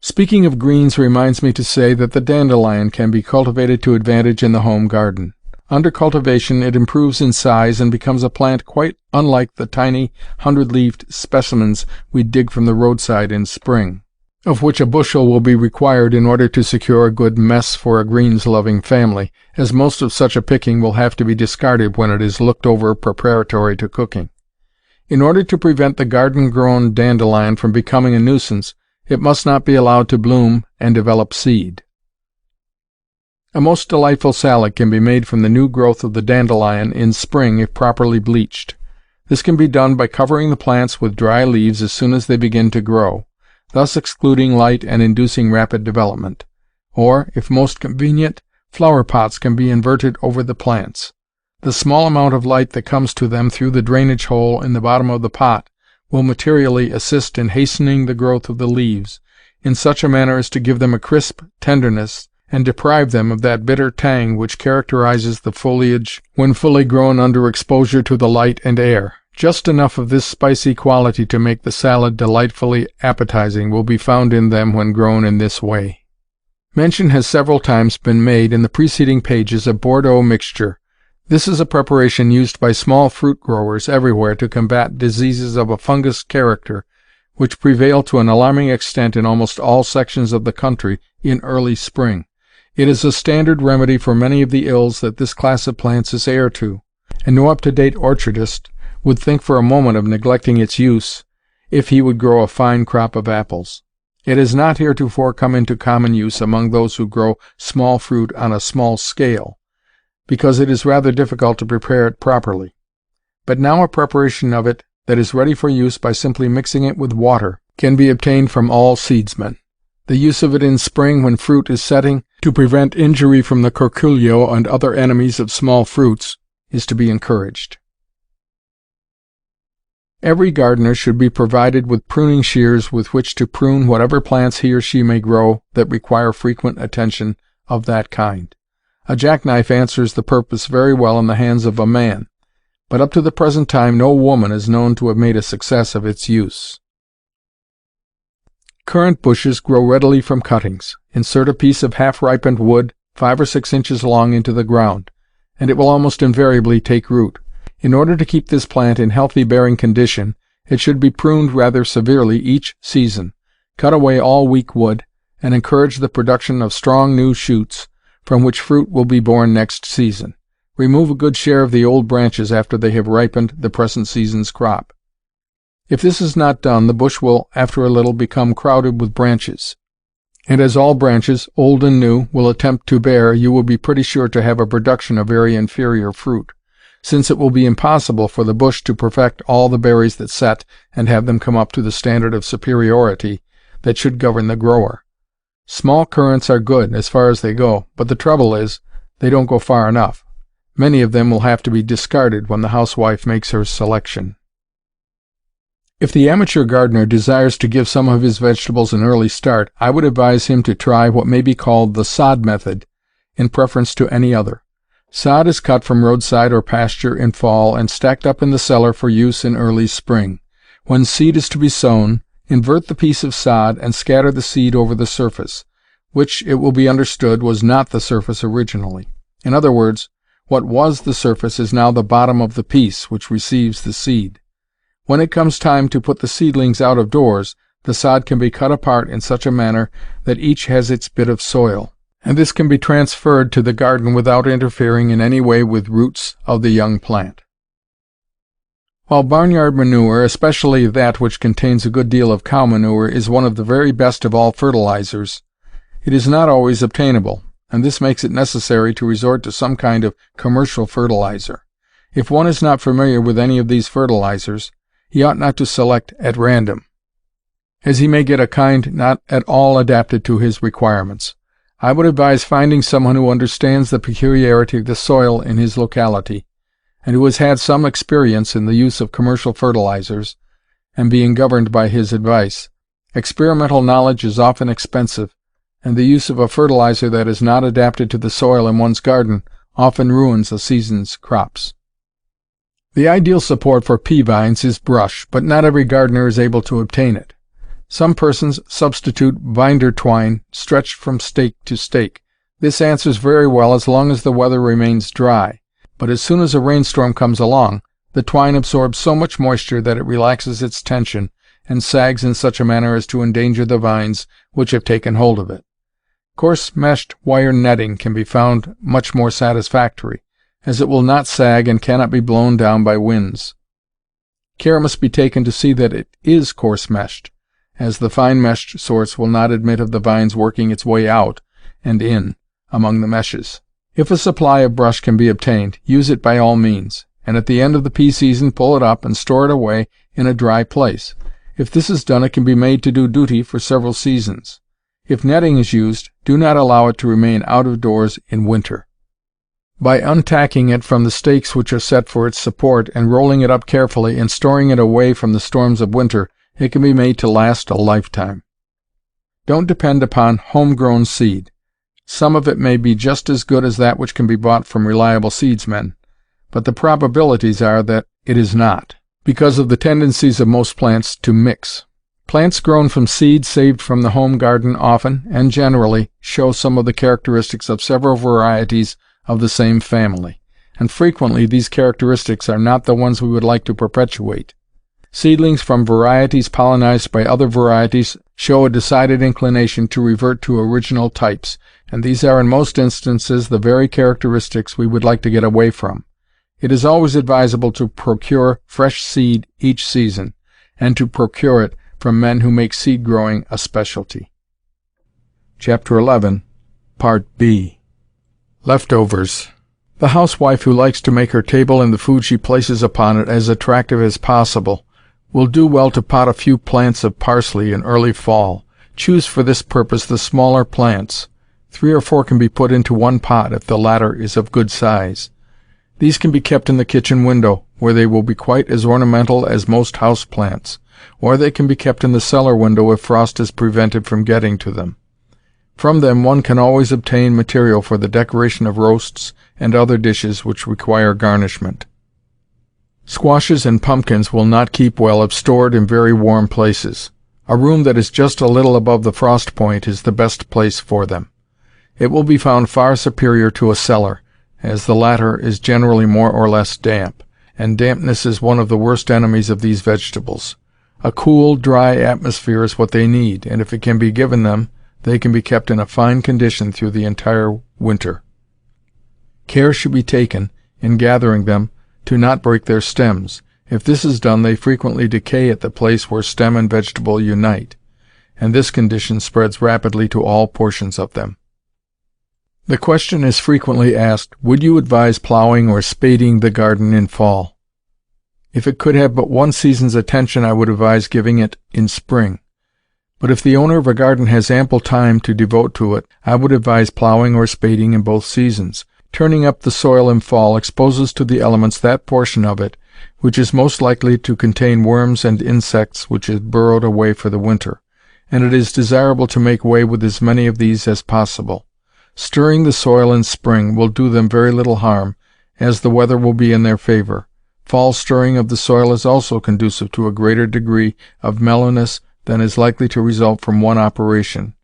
Speaking of greens reminds me to say that the dandelion can be cultivated to advantage in the home garden. Under cultivation it improves in size and becomes a plant quite unlike the tiny hundred-leaved specimens we dig from the roadside in spring, of which a bushel will be required in order to secure a good mess for a greens-loving family, as most of such a picking will have to be discarded when it is looked over preparatory to cooking. In order to prevent the garden-grown dandelion from becoming a nuisance, it must not be allowed to bloom and develop seed. A most delightful salad can be made from the new growth of the dandelion in spring if properly bleached. This can be done by covering the plants with dry leaves as soon as they begin to grow, thus excluding light and inducing rapid development. Or, if most convenient, flower pots can be inverted over the plants. The small amount of light that comes to them through the drainage hole in the bottom of the pot will materially assist in hastening the growth of the leaves, in such a manner as to give them a crisp tenderness and deprive them of that bitter tang which characterizes the foliage when fully grown under exposure to the light and air. Just enough of this spicy quality to make the salad delightfully appetizing will be found in them when grown in this way. Mention has several times been made in the preceding pages of Bordeaux mixture. This is a preparation used by small fruit growers everywhere to combat diseases of a fungous character which prevail to an alarming extent in almost all sections of the country in early spring. It is a standard remedy for many of the ills that this class of plants is heir to, and no up-to-date orchardist would think for a moment of neglecting its use if he would grow a fine crop of apples. It has not heretofore come into common use among those who grow small fruit on a small scale, because it is rather difficult to prepare it properly. But now a preparation of it that is ready for use by simply mixing it with water can be obtained from all seedsmen. The use of it in spring when fruit is setting, to prevent injury from the curculio and other enemies of small fruits, is to be encouraged. Every gardener should be provided with pruning shears with which to prune whatever plants he or she may grow that require frequent attention of that kind. A jackknife answers the purpose very well in the hands of a man, but up to the present time no woman is known to have made a success of its use. Currant bushes grow readily from cuttings. Insert a piece of half-ripened wood 5 or 6 inches long into the ground, and it will almost invariably take root. In order to keep this plant in healthy bearing condition, it should be pruned rather severely each season. Cut away all weak wood, and encourage the production of strong new shoots, from which fruit will be borne next season. Remove a good share of the old branches after they have ripened the present season's crop. If this is not done, the bush will after a little become crowded with branches, and as all branches, old and new, will attempt to bear, you will be pretty sure to have a production of very inferior fruit, since it will be impossible for the bush to perfect all the berries that set and have them come up to the standard of superiority that should govern the grower. Small currants are good as far as they go, but the trouble is, they don't go far enough. Many of them will have to be discarded when the housewife makes her selection. If the amateur gardener desires to give some of his vegetables an early start, I would advise him to try what may be called the sod method in preference to any other. Sod is cut from roadside or pasture in fall and stacked up in the cellar for use in early spring. When seed is to be sown, invert the piece of sod and scatter the seed over the surface, which, it will be understood, was not the surface originally. In other words, what was the surface is now the bottom of the piece which receives the seed. When it comes time to put the seedlings out of doors, the sod can be cut apart in such a manner that each has its bit of soil, and this can be transferred to the garden without interfering in any way with roots of the young plant. While barnyard manure, especially that which contains a good deal of cow manure, is one of the very best of all fertilizers, it is not always obtainable, and this makes it necessary to resort to some kind of commercial fertilizer. If one is not familiar with any of these fertilizers, he ought not to select at random, as he may get a kind not at all adapted to his requirements. I would advise finding someone who understands the peculiarity of the soil in his locality, and who has had some experience in the use of commercial fertilizers, and being governed by his advice. Experimental knowledge is often expensive, and the use of a fertilizer that is not adapted to the soil in one's garden often ruins a season's crops. The ideal support for pea vines is brush, but not every gardener is able to obtain it. Some persons substitute binder twine stretched from stake to stake. This answers very well as long as the weather remains dry, but as soon as a rainstorm comes along, the twine absorbs so much moisture that it relaxes its tension and sags in such a manner as to endanger the vines which have taken hold of it. Coarse meshed wire netting can be found much more satisfactory, as it will not sag and cannot be blown down by winds. Care must be taken to see that it is coarse meshed, as the fine meshed sorts will not admit of the vines working its way out and in among the meshes. If a supply of brush can be obtained, use it by all means, and at the end of the pea season pull it up and store it away in a dry place. If this is done, it can be made to do duty for several seasons. If netting is used, do not allow it to remain out of doors in winter. By untacking it from the stakes which are set for its support, and rolling it up carefully, and storing it away from the storms of winter, it can be made to last a lifetime. Don't depend upon home-grown seed. Some of it may be just as good as that which can be bought from reliable seedsmen, but the probabilities are that it is not, because of the tendencies of most plants to mix. Plants grown from seed saved from the home garden often, and generally, show some of the characteristics of several varieties of the same family, and frequently these characteristics are not the ones we would like to perpetuate. Seedlings from varieties pollinized by other varieties show a decided inclination to revert to original types, and these are in most instances the very characteristics we would like to get away from. It is always advisable to procure fresh seed each season, and to procure it from men who make seed growing a specialty. Chapter 11, Part B. Leftovers. The housewife who likes to make her table and the food she places upon it as attractive as possible will do well to pot a few plants of parsley in early fall. Choose for this purpose the smaller plants. 3 or 4 can be put into one pot if the latter is of good size. These can be kept in the kitchen window, where they will be quite as ornamental as most house plants, or they can be kept in the cellar window if frost is prevented from getting to them. From them one can always obtain material for the decoration of roasts and other dishes which require garnishment. Squashes and pumpkins will not keep well if stored in very warm places. A room that is just a little above the frost point is the best place for them. It will be found far superior to a cellar, as the latter is generally more or less damp, and dampness is one of the worst enemies of these vegetables. A cool, dry atmosphere is what they need, and if it can be given them, they can be kept in a fine condition through the entire winter. Care should be taken, in gathering them, to not break their stems, If this is done, they frequently decay at the place where stem and vegetable unite, and this condition spreads rapidly to all portions of them. The question is frequently asked, would you advise plowing or spading the garden in fall? If it could have but one season's attention, I would advise giving it in spring. But if the owner of a garden has ample time to devote to it, I would advise plowing or spading in both seasons. Turning up the soil in fall exposes to the elements that portion of it which is most likely to contain worms and insects which have burrowed away for the winter, and it is desirable to make way with as many of these as possible. Stirring the soil in spring will do them very little harm, as the weather will be in their favor. Fall stirring of the soil is also conducive to a greater degree of mellowness than is likely to result from one operation,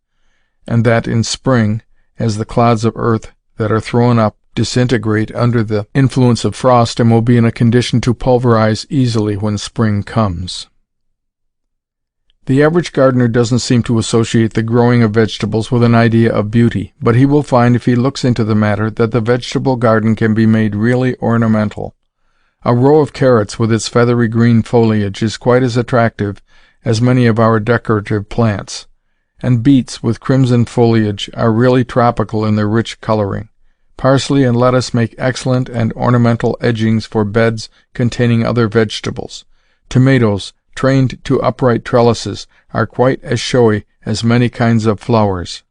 and that in spring, as the clods of earth that are thrown up disintegrate under the influence of frost and will be in a condition to pulverize easily when spring comes. The average gardener doesn't seem to associate the growing of vegetables with an idea of beauty, but he will find, if he looks into the matter, that the vegetable garden can be made really ornamental. A row of carrots with its feathery green foliage is quite as attractive as many of our decorative plants, and beets with crimson foliage are really tropical in their rich coloring. Parsley and lettuce make excellent and ornamental edgings for beds containing other vegetables. Tomatoes, trained to upright trellises, are quite as showy as many kinds of flowers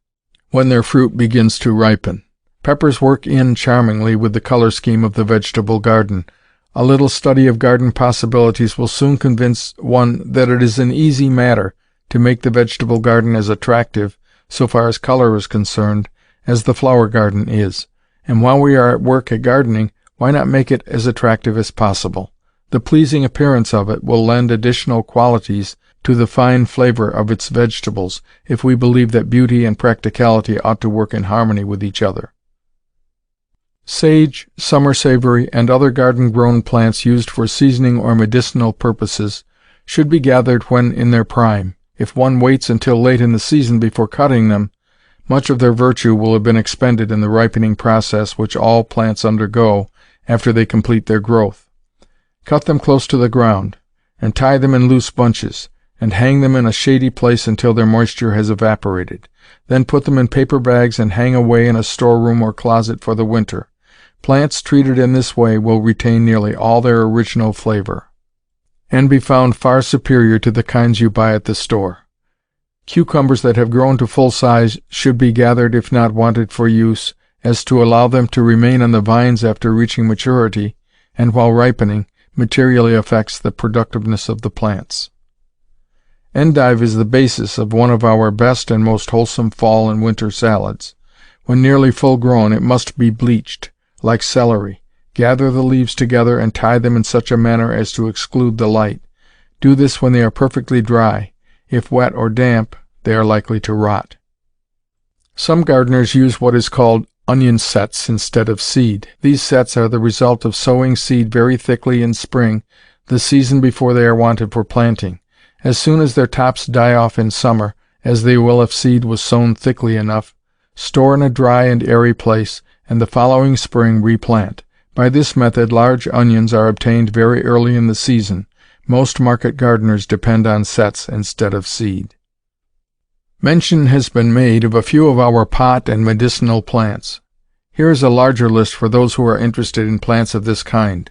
when their fruit begins to ripen. Peppers work in charmingly with the color scheme of the vegetable garden. A little study of garden possibilities will soon convince one that it is an easy matter to make the vegetable garden as attractive, so far as color is concerned, as the flower garden is. And while we are at work at gardening, why not make it as attractive as possible? The pleasing appearance of it will lend additional qualities to the fine flavor of its vegetables, if we believe that beauty and practicality ought to work in harmony with each other. Sage, summer savory, and other garden-grown plants used for seasoning or medicinal purposes should be gathered when in their prime. If one waits until late in the season before cutting them, much of their virtue will have been expended in the ripening process which all plants undergo after they complete their growth. Cut them close to the ground, and tie them in loose bunches, and hang them in a shady place until their moisture has evaporated. Then put them in paper bags and hang away in a storeroom or closet for the winter. Plants treated in this way will retain nearly all their original flavor, and be found far superior to the kinds you buy at the store. Cucumbers that have grown to full size should be gathered if not wanted for use, as to allow them to remain on the vines after reaching maturity, and while ripening, materially affects the productiveness of the plants. Endive is the basis of one of our best and most wholesome fall and winter salads. When nearly full grown, it must be bleached, like celery. Gather the leaves together and tie them in such a manner as to exclude the light. Do this when they are perfectly dry. If wet or damp, they are likely to rot. Some gardeners use what is called onion sets instead of seed. These sets are the result of sowing seed very thickly in spring, the season before they are wanted for planting. As soon as their tops die off in summer, as they will if seed was sown thickly enough, store in a dry and airy place, and the following spring replant. By this method large onions are obtained very early in the season. Most market gardeners depend on sets instead of seed. Mention has been made of a few of our pot and medicinal plants. Here is a larger list for those who are interested in plants of this kind: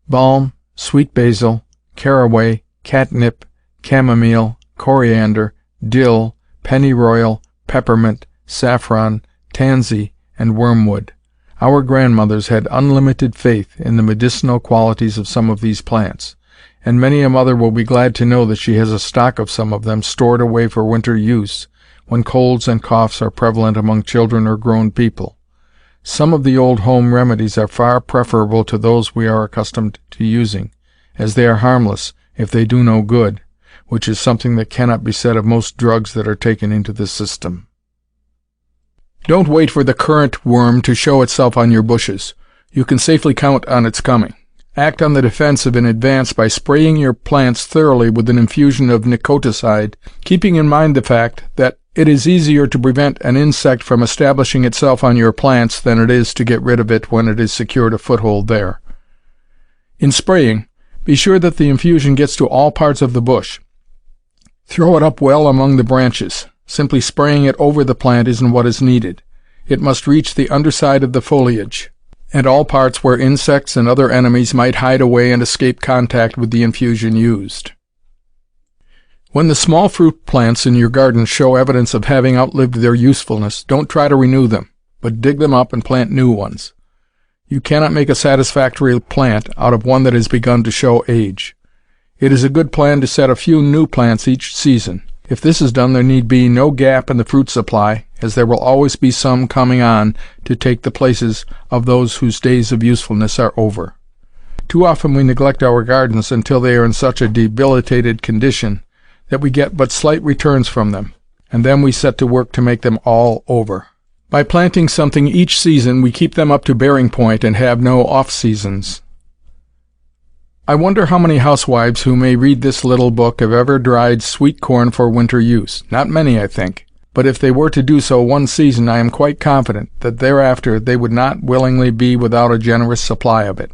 balm, sweet basil, caraway, catnip, chamomile, coriander, dill, pennyroyal, peppermint, saffron, tansy, and wormwood. Our grandmothers had unlimited faith in the medicinal qualities of some of these plants, and many a mother will be glad to know that she has a stock of some of them stored away for winter use, when colds and coughs are prevalent among children or grown people. Some of the old home remedies are far preferable to those we are accustomed to using, as they are harmless if they do no good, which is something that cannot be said of most drugs that are taken into the system. Don't wait for the currant worm to show itself on your bushes. You can safely count on its coming. Act on the defensive in advance by spraying your plants thoroughly with an infusion of nicoticide, keeping in mind the fact that it is easier to prevent an insect from establishing itself on your plants than it is to get rid of it when it has secured a foothold there. In spraying, Be sure that the infusion gets to all parts of the bush. Throw it up well among the branches. Simply spraying it over the plant isn't what is needed. It must reach the underside of the foliage, and all parts where insects and other enemies might hide away and escape contact with the infusion used. When the small fruit plants in your garden show evidence of having outlived their usefulness, don't try to renew them, but dig them up and plant new ones. You cannot make a satisfactory plant out of one that has begun to show age. It is a good plan to set a few new plants each season. If this is done, there need be no gap in the fruit supply, as there will always be some coming on to take the places of those whose days of usefulness are over. Too often we neglect our gardens until they are in such a debilitated condition that we get but slight returns from them, and then we set to work to make them all over. By planting something each season, we keep them up to bearing point and have no off-seasons. I wonder how many housewives who may read this little book have ever dried sweet corn for winter use. Not many, I think. But if they were to do so one season, I am quite confident that thereafter they would not willingly be without a generous supply of it,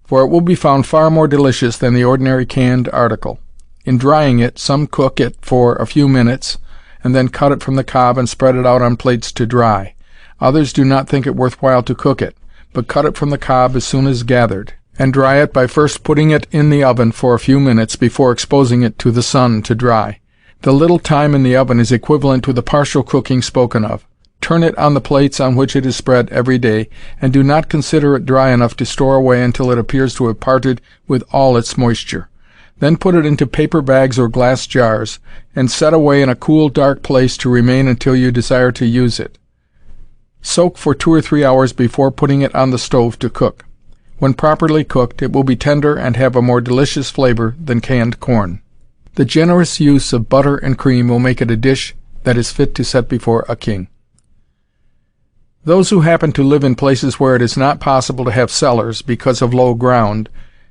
for it will be found far more delicious than the ordinary canned article. In drying it, some cook it for a few minutes, and then cut it from the cob and spread it out on plates to dry. Others do not think it worthwhile to cook it, but cut it from the cob as soon as gathered, and dry it by first putting it in the oven for a few minutes before exposing it to the sun to dry. The little time in the oven is equivalent to the partial cooking spoken of. Turn it on the plates on which it is spread every day, and do not consider it dry enough to store away until it appears to have parted with all its moisture. Then put it into paper bags or glass jars, and set away in a cool, dark place to remain until you desire to use it. Soak for 2 or 3 hours before putting it on the stove to cook. When properly cooked, it will be tender and have a more delicious flavor than canned corn. The generous use of butter and cream will make it a dish that is fit to set before a king. Those who happen to live in places where it is not possible to have cellars because of low ground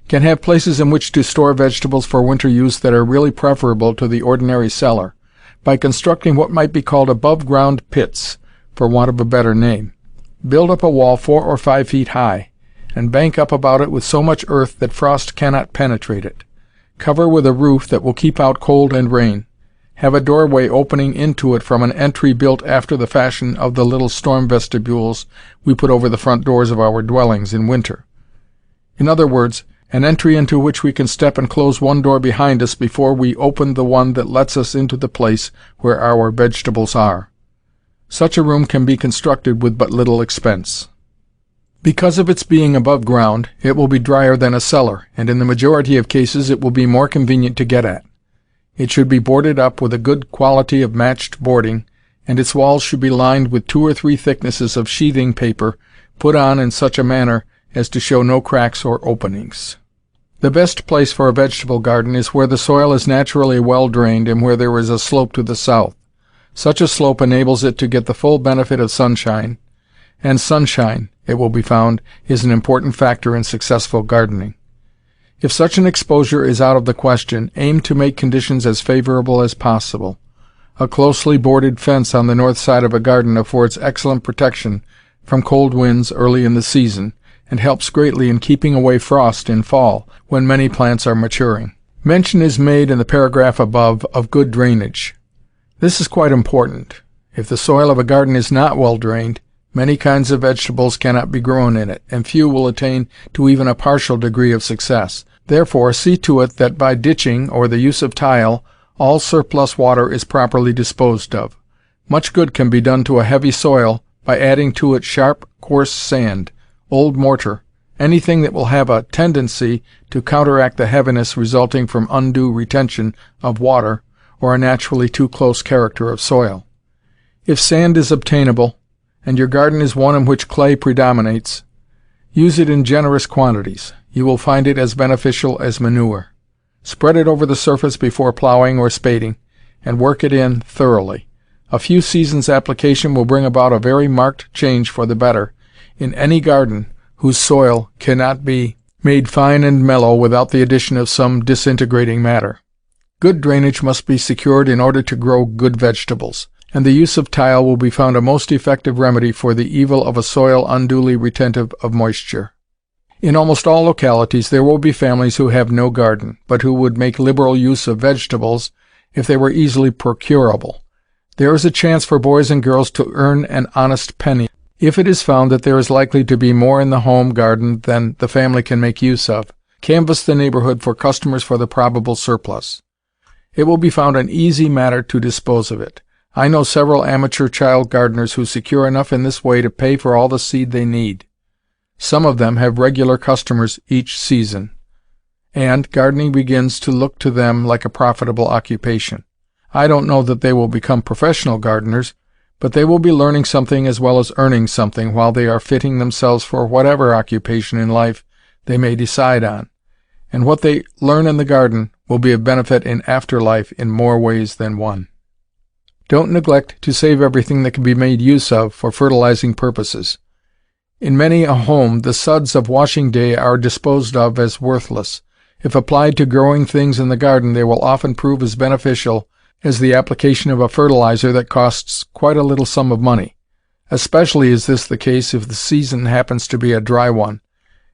can have places in which to store vegetables for winter use that are really preferable to the ordinary cellar, by constructing what might be called above-ground pits, for want of a better name. Build up a wall 4 or 5 feet high, and bank up about it with so much earth that frost cannot penetrate it. Cover with a roof that will keep out cold and rain. Have a doorway opening into it from an entry built after the fashion of the little storm vestibules we put over the front doors of our dwellings in winter. In other words, an entry into which we can step and close one door behind us before we open the one that lets us into the place where our vegetables are. Such a room can be constructed with but little expense. Because of its being above ground, it will be drier than a cellar, and in the majority of cases it will be more convenient to get at. It should be boarded up with a good quality of matched boarding, and its walls should be lined with 2 or 3 thicknesses of sheathing paper put on in such a manner as to show no cracks or openings. The best place for a vegetable garden is where the soil is naturally well drained and where there is a slope to the south. Such a slope enables it to get the full benefit of sunshine, and sunshine, it will be found, is an important factor in successful gardening. If such an exposure is out of the question, aim to make conditions as favorable as possible. A closely boarded fence on the north side of a garden affords excellent protection from cold winds early in the season, and helps greatly in keeping away frost in fall, when many plants are maturing. Mention is made in the paragraph above of good drainage. This is quite important. If the soil of a garden is not well drained, many kinds of vegetables cannot be grown in it, and few will attain to even a partial degree of success. Therefore, see to it that by ditching, or the use of tile, all surplus water is properly disposed of. Much good can be done to a heavy soil by adding to it sharp, coarse sand, old mortar, anything that will have a tendency to counteract the heaviness resulting from undue retention of water or a naturally too close character of soil. If sand is obtainable, and your garden is one in which clay predominates, use it in generous quantities. You will find it as beneficial as manure. Spread it over the surface before plowing or spading, and work it in thoroughly. A few seasons' application will bring about a very marked change for the better in any garden whose soil cannot be made fine and mellow without the addition of some disintegrating matter. Good drainage must be secured in order to grow good vegetables, and the use of tile will be found a most effective remedy for the evil of a soil unduly retentive of moisture. In almost all localities there will be families who have no garden, but who would make liberal use of vegetables if they were easily procurable. There is a chance for boys and girls to earn an honest penny if it is found that there is likely to be more in the home garden than the family can make use of. Canvass the neighborhood for customers for the probable surplus. It will be found an easy matter to dispose of it. I know several amateur child gardeners who secure enough in this way to pay for all the seed they need. Some of them have regular customers each season, and gardening begins to look to them like a profitable occupation. I don't know that they will become professional gardeners, but they will be learning something as well as earning something while they are fitting themselves for whatever occupation in life they may decide on. And what they learn in the garden will be of benefit in after life in more ways than one. Don't neglect to save everything that can be made use of for fertilizing purposes. In many a home, the suds of washing day are disposed of as worthless. If applied to growing things in the garden, they will often prove as beneficial as the application of a fertilizer that costs quite a little sum of money. Especially is this the case if the season happens to be a dry one.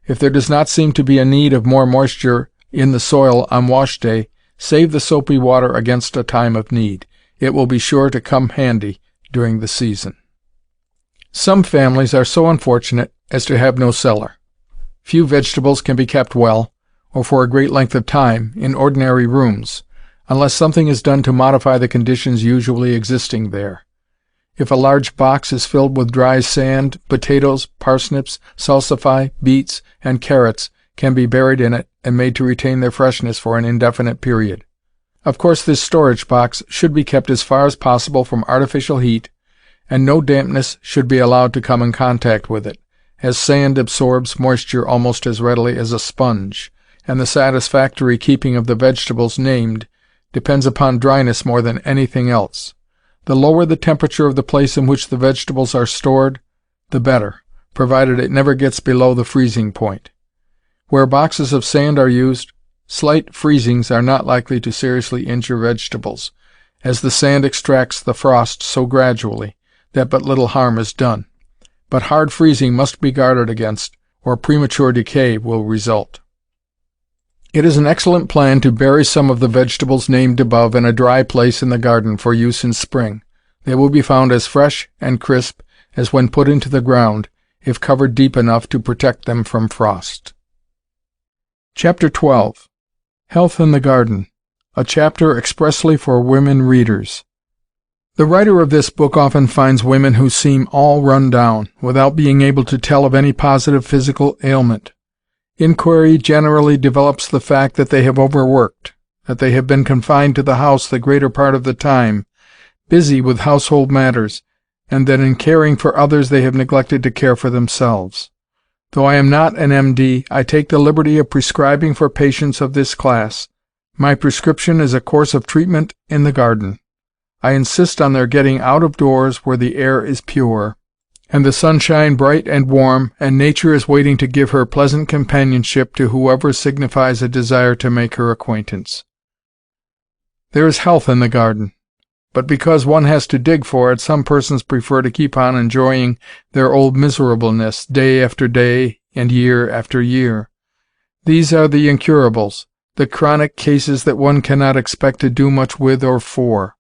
If there does not seem to be a need of more moisture in the soil on wash day, save the soapy water against a time of need. It will be sure to come handy during the season. Some families are so unfortunate as to have no cellar. Few vegetables can be kept well, or for a great length of time, in ordinary rooms, unless something is done to modify the conditions usually existing there. If a large box is filled with dry sand, potatoes, parsnips, salsify, beets, and carrots can be buried in it and made to retain their freshness for an indefinite period. Of course, this storage box should be kept as far as possible from artificial heat, and no dampness should be allowed to come in contact with it, as sand absorbs moisture almost as readily as a sponge, and the satisfactory keeping of the vegetables named depends upon dryness more than anything else. The lower the temperature of the place in which the vegetables are stored, the better, provided it never gets below the freezing point. Where boxes of sand are used, slight freezings are not likely to seriously injure vegetables, as the sand extracts the frost so gradually that but little harm is done. But hard freezing must be guarded against, or premature decay will result. It is an excellent plan to bury some of the vegetables named above in a dry place in the garden for use in spring. They will be found as fresh and crisp as when put into the ground, if covered deep enough to protect them from frost. Chapter 12. Health in the Garden, a chapter expressly for women readers. The writer of this book often finds women who seem all run down, without being able to tell of any positive physical ailment. Inquiry generally develops the fact that they have overworked, that they have been confined to the house the greater part of the time, busy with household matters, and that in caring for others they have neglected to care for themselves. Though I am not an M.D., I take the liberty of prescribing for patients of this class. My prescription is a course of treatment in the garden. I insist on their getting out of doors where the air is pure, and the sunshine bright and warm, and nature is waiting to give her pleasant companionship to whoever signifies a desire to make her acquaintance. There is health in the garden, but because one has to dig for it, some persons prefer to keep on enjoying their old miserableness day after day and year after year. These are the incurables, the chronic cases that one cannot expect to do much with or for.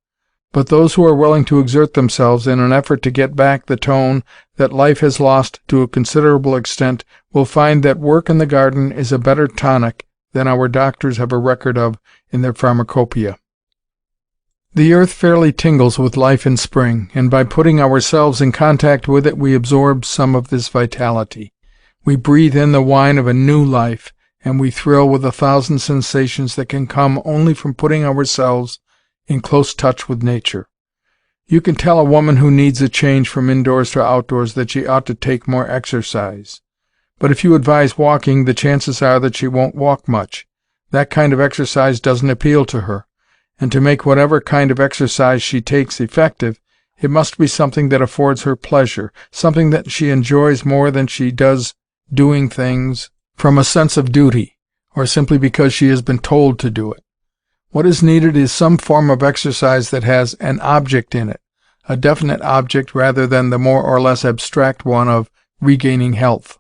But those who are willing to exert themselves in an effort to get back the tone that life has lost to a considerable extent will find that work in the garden is a better tonic than our doctors have a record of in their pharmacopoeia. The earth fairly tingles with life in spring, and by putting ourselves in contact with it we absorb some of this vitality. We breathe in the wine of a new life, and we thrill with 1,000 sensations that can come only from putting ourselves in close touch with nature. You can tell a woman who needs a change from indoors to outdoors that she ought to take more exercise. But if you advise walking, the chances are that she won't walk much. That kind of exercise doesn't appeal to her, and to make whatever kind of exercise she takes effective, it must be something that affords her pleasure, something that she enjoys more than she does doing things from a sense of duty, or simply because she has been told to do it. What is needed is some form of exercise that has an object in it, a definite object rather than the more or less abstract one of regaining health.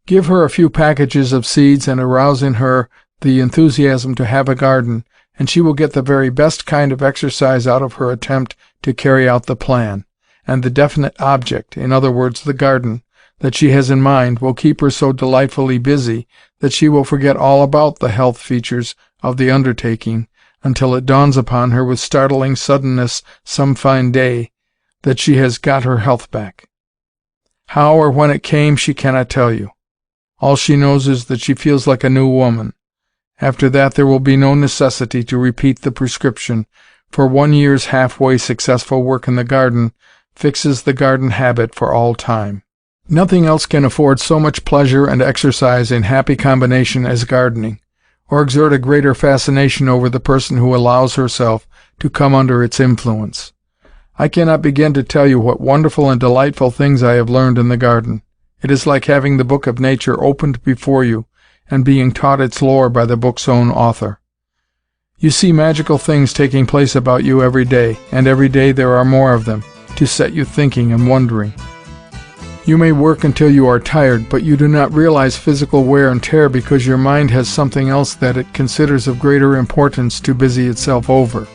Give her a few packages of seeds and arouse in her the enthusiasm to have a garden, and she will get the very best kind of exercise out of her attempt to carry out the plan, and the definite object, in other words, the garden, that she has in mind will keep her so delightfully busy that she will forget all about the health features of the undertaking until it dawns upon her with startling suddenness some fine day that she has got her health back. How or when it came she cannot tell you. All she knows is that she feels like a new woman. After that there will be no necessity to repeat the prescription, for 1 year's halfway successful work in the garden fixes the garden habit for all time. Nothing else can afford so much pleasure and exercise in happy combination as gardening, or exert a greater fascination over the person who allows herself to come under its influence. I cannot begin to tell you what wonderful and delightful things I have learned in the garden. It is like having the book of nature opened before you, and being taught its lore by the book's own author. You see magical things taking place about you every day, and every day there are more of them, to set you thinking and wondering. You may work until you are tired, but you do not realize physical wear and tear because your mind has something else that it considers of greater importance to busy itself over.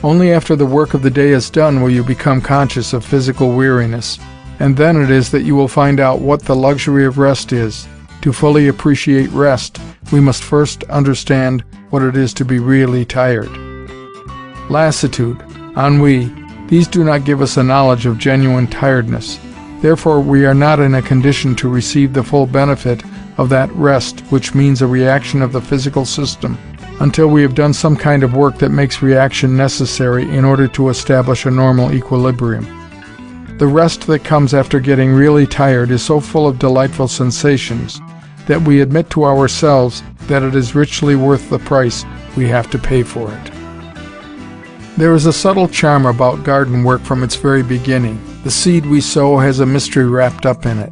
Only after the work of the day is done will you become conscious of physical weariness, and then it is that you will find out what the luxury of rest is. To fully appreciate rest, we must first understand what it is to be really tired. Lassitude, ennui, these do not give us a knowledge of genuine tiredness. Therefore, we are not in a condition to receive the full benefit of that rest, which means a reaction of the physical system, until we have done some kind of work that makes reaction necessary in order to establish a normal equilibrium. The rest that comes after getting really tired is so full of delightful sensations that we admit to ourselves that it is richly worth the price we have to pay for it. There is a subtle charm about garden work from its very beginning. The seed we sow has a mystery wrapped up in it.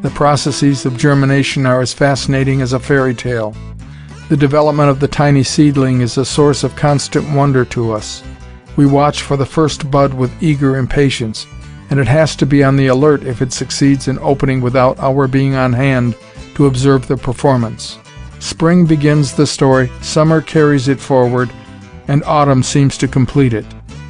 The processes of germination are as fascinating as a fairy tale. The development of the tiny seedling is a source of constant wonder to us. We watch for the first bud with eager impatience, and it has to be on the alert if it succeeds in opening without our being on hand to observe the performance. Spring begins the story, summer carries it forward, and autumn seems to complete it.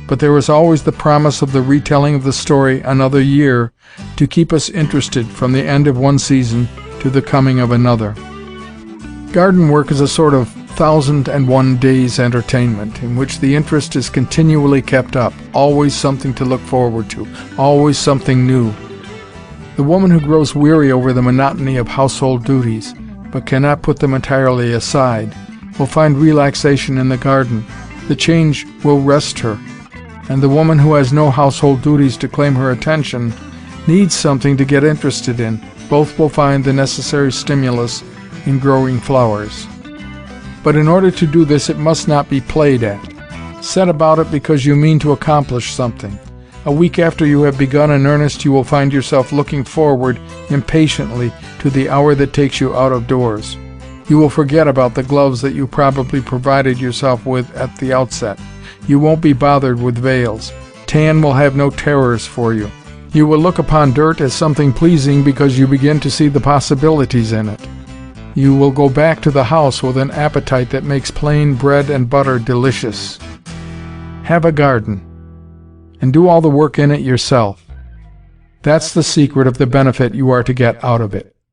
But there is always the promise of the retelling of the story another year to keep us interested from the end of one season to the coming of another. Garden work is a sort of 1001 days entertainment in which the interest is continually kept up, always something to look forward to, always something new. The woman who grows weary over the monotony of household duties, but cannot put them entirely aside, will find relaxation in the garden. The change will rest her, and the woman who has no household duties to claim her attention needs something to get interested in. Both will find the necessary stimulus in growing flowers. But in order to do this, it must not be played at. Set about it because you mean to accomplish something. A week after you have begun in earnest, you will find yourself looking forward impatiently to the hour that takes you out of doors. You will forget about the gloves that you probably provided yourself with at the outset. You won't be bothered with veils. Tan will have no terrors for you. You will look upon dirt as something pleasing because you begin to see the possibilities in it. You will go back to the house with an appetite that makes plain bread and butter delicious. Have a garden, and do all the work in it yourself. That's the secret of the benefit you are to get out of it.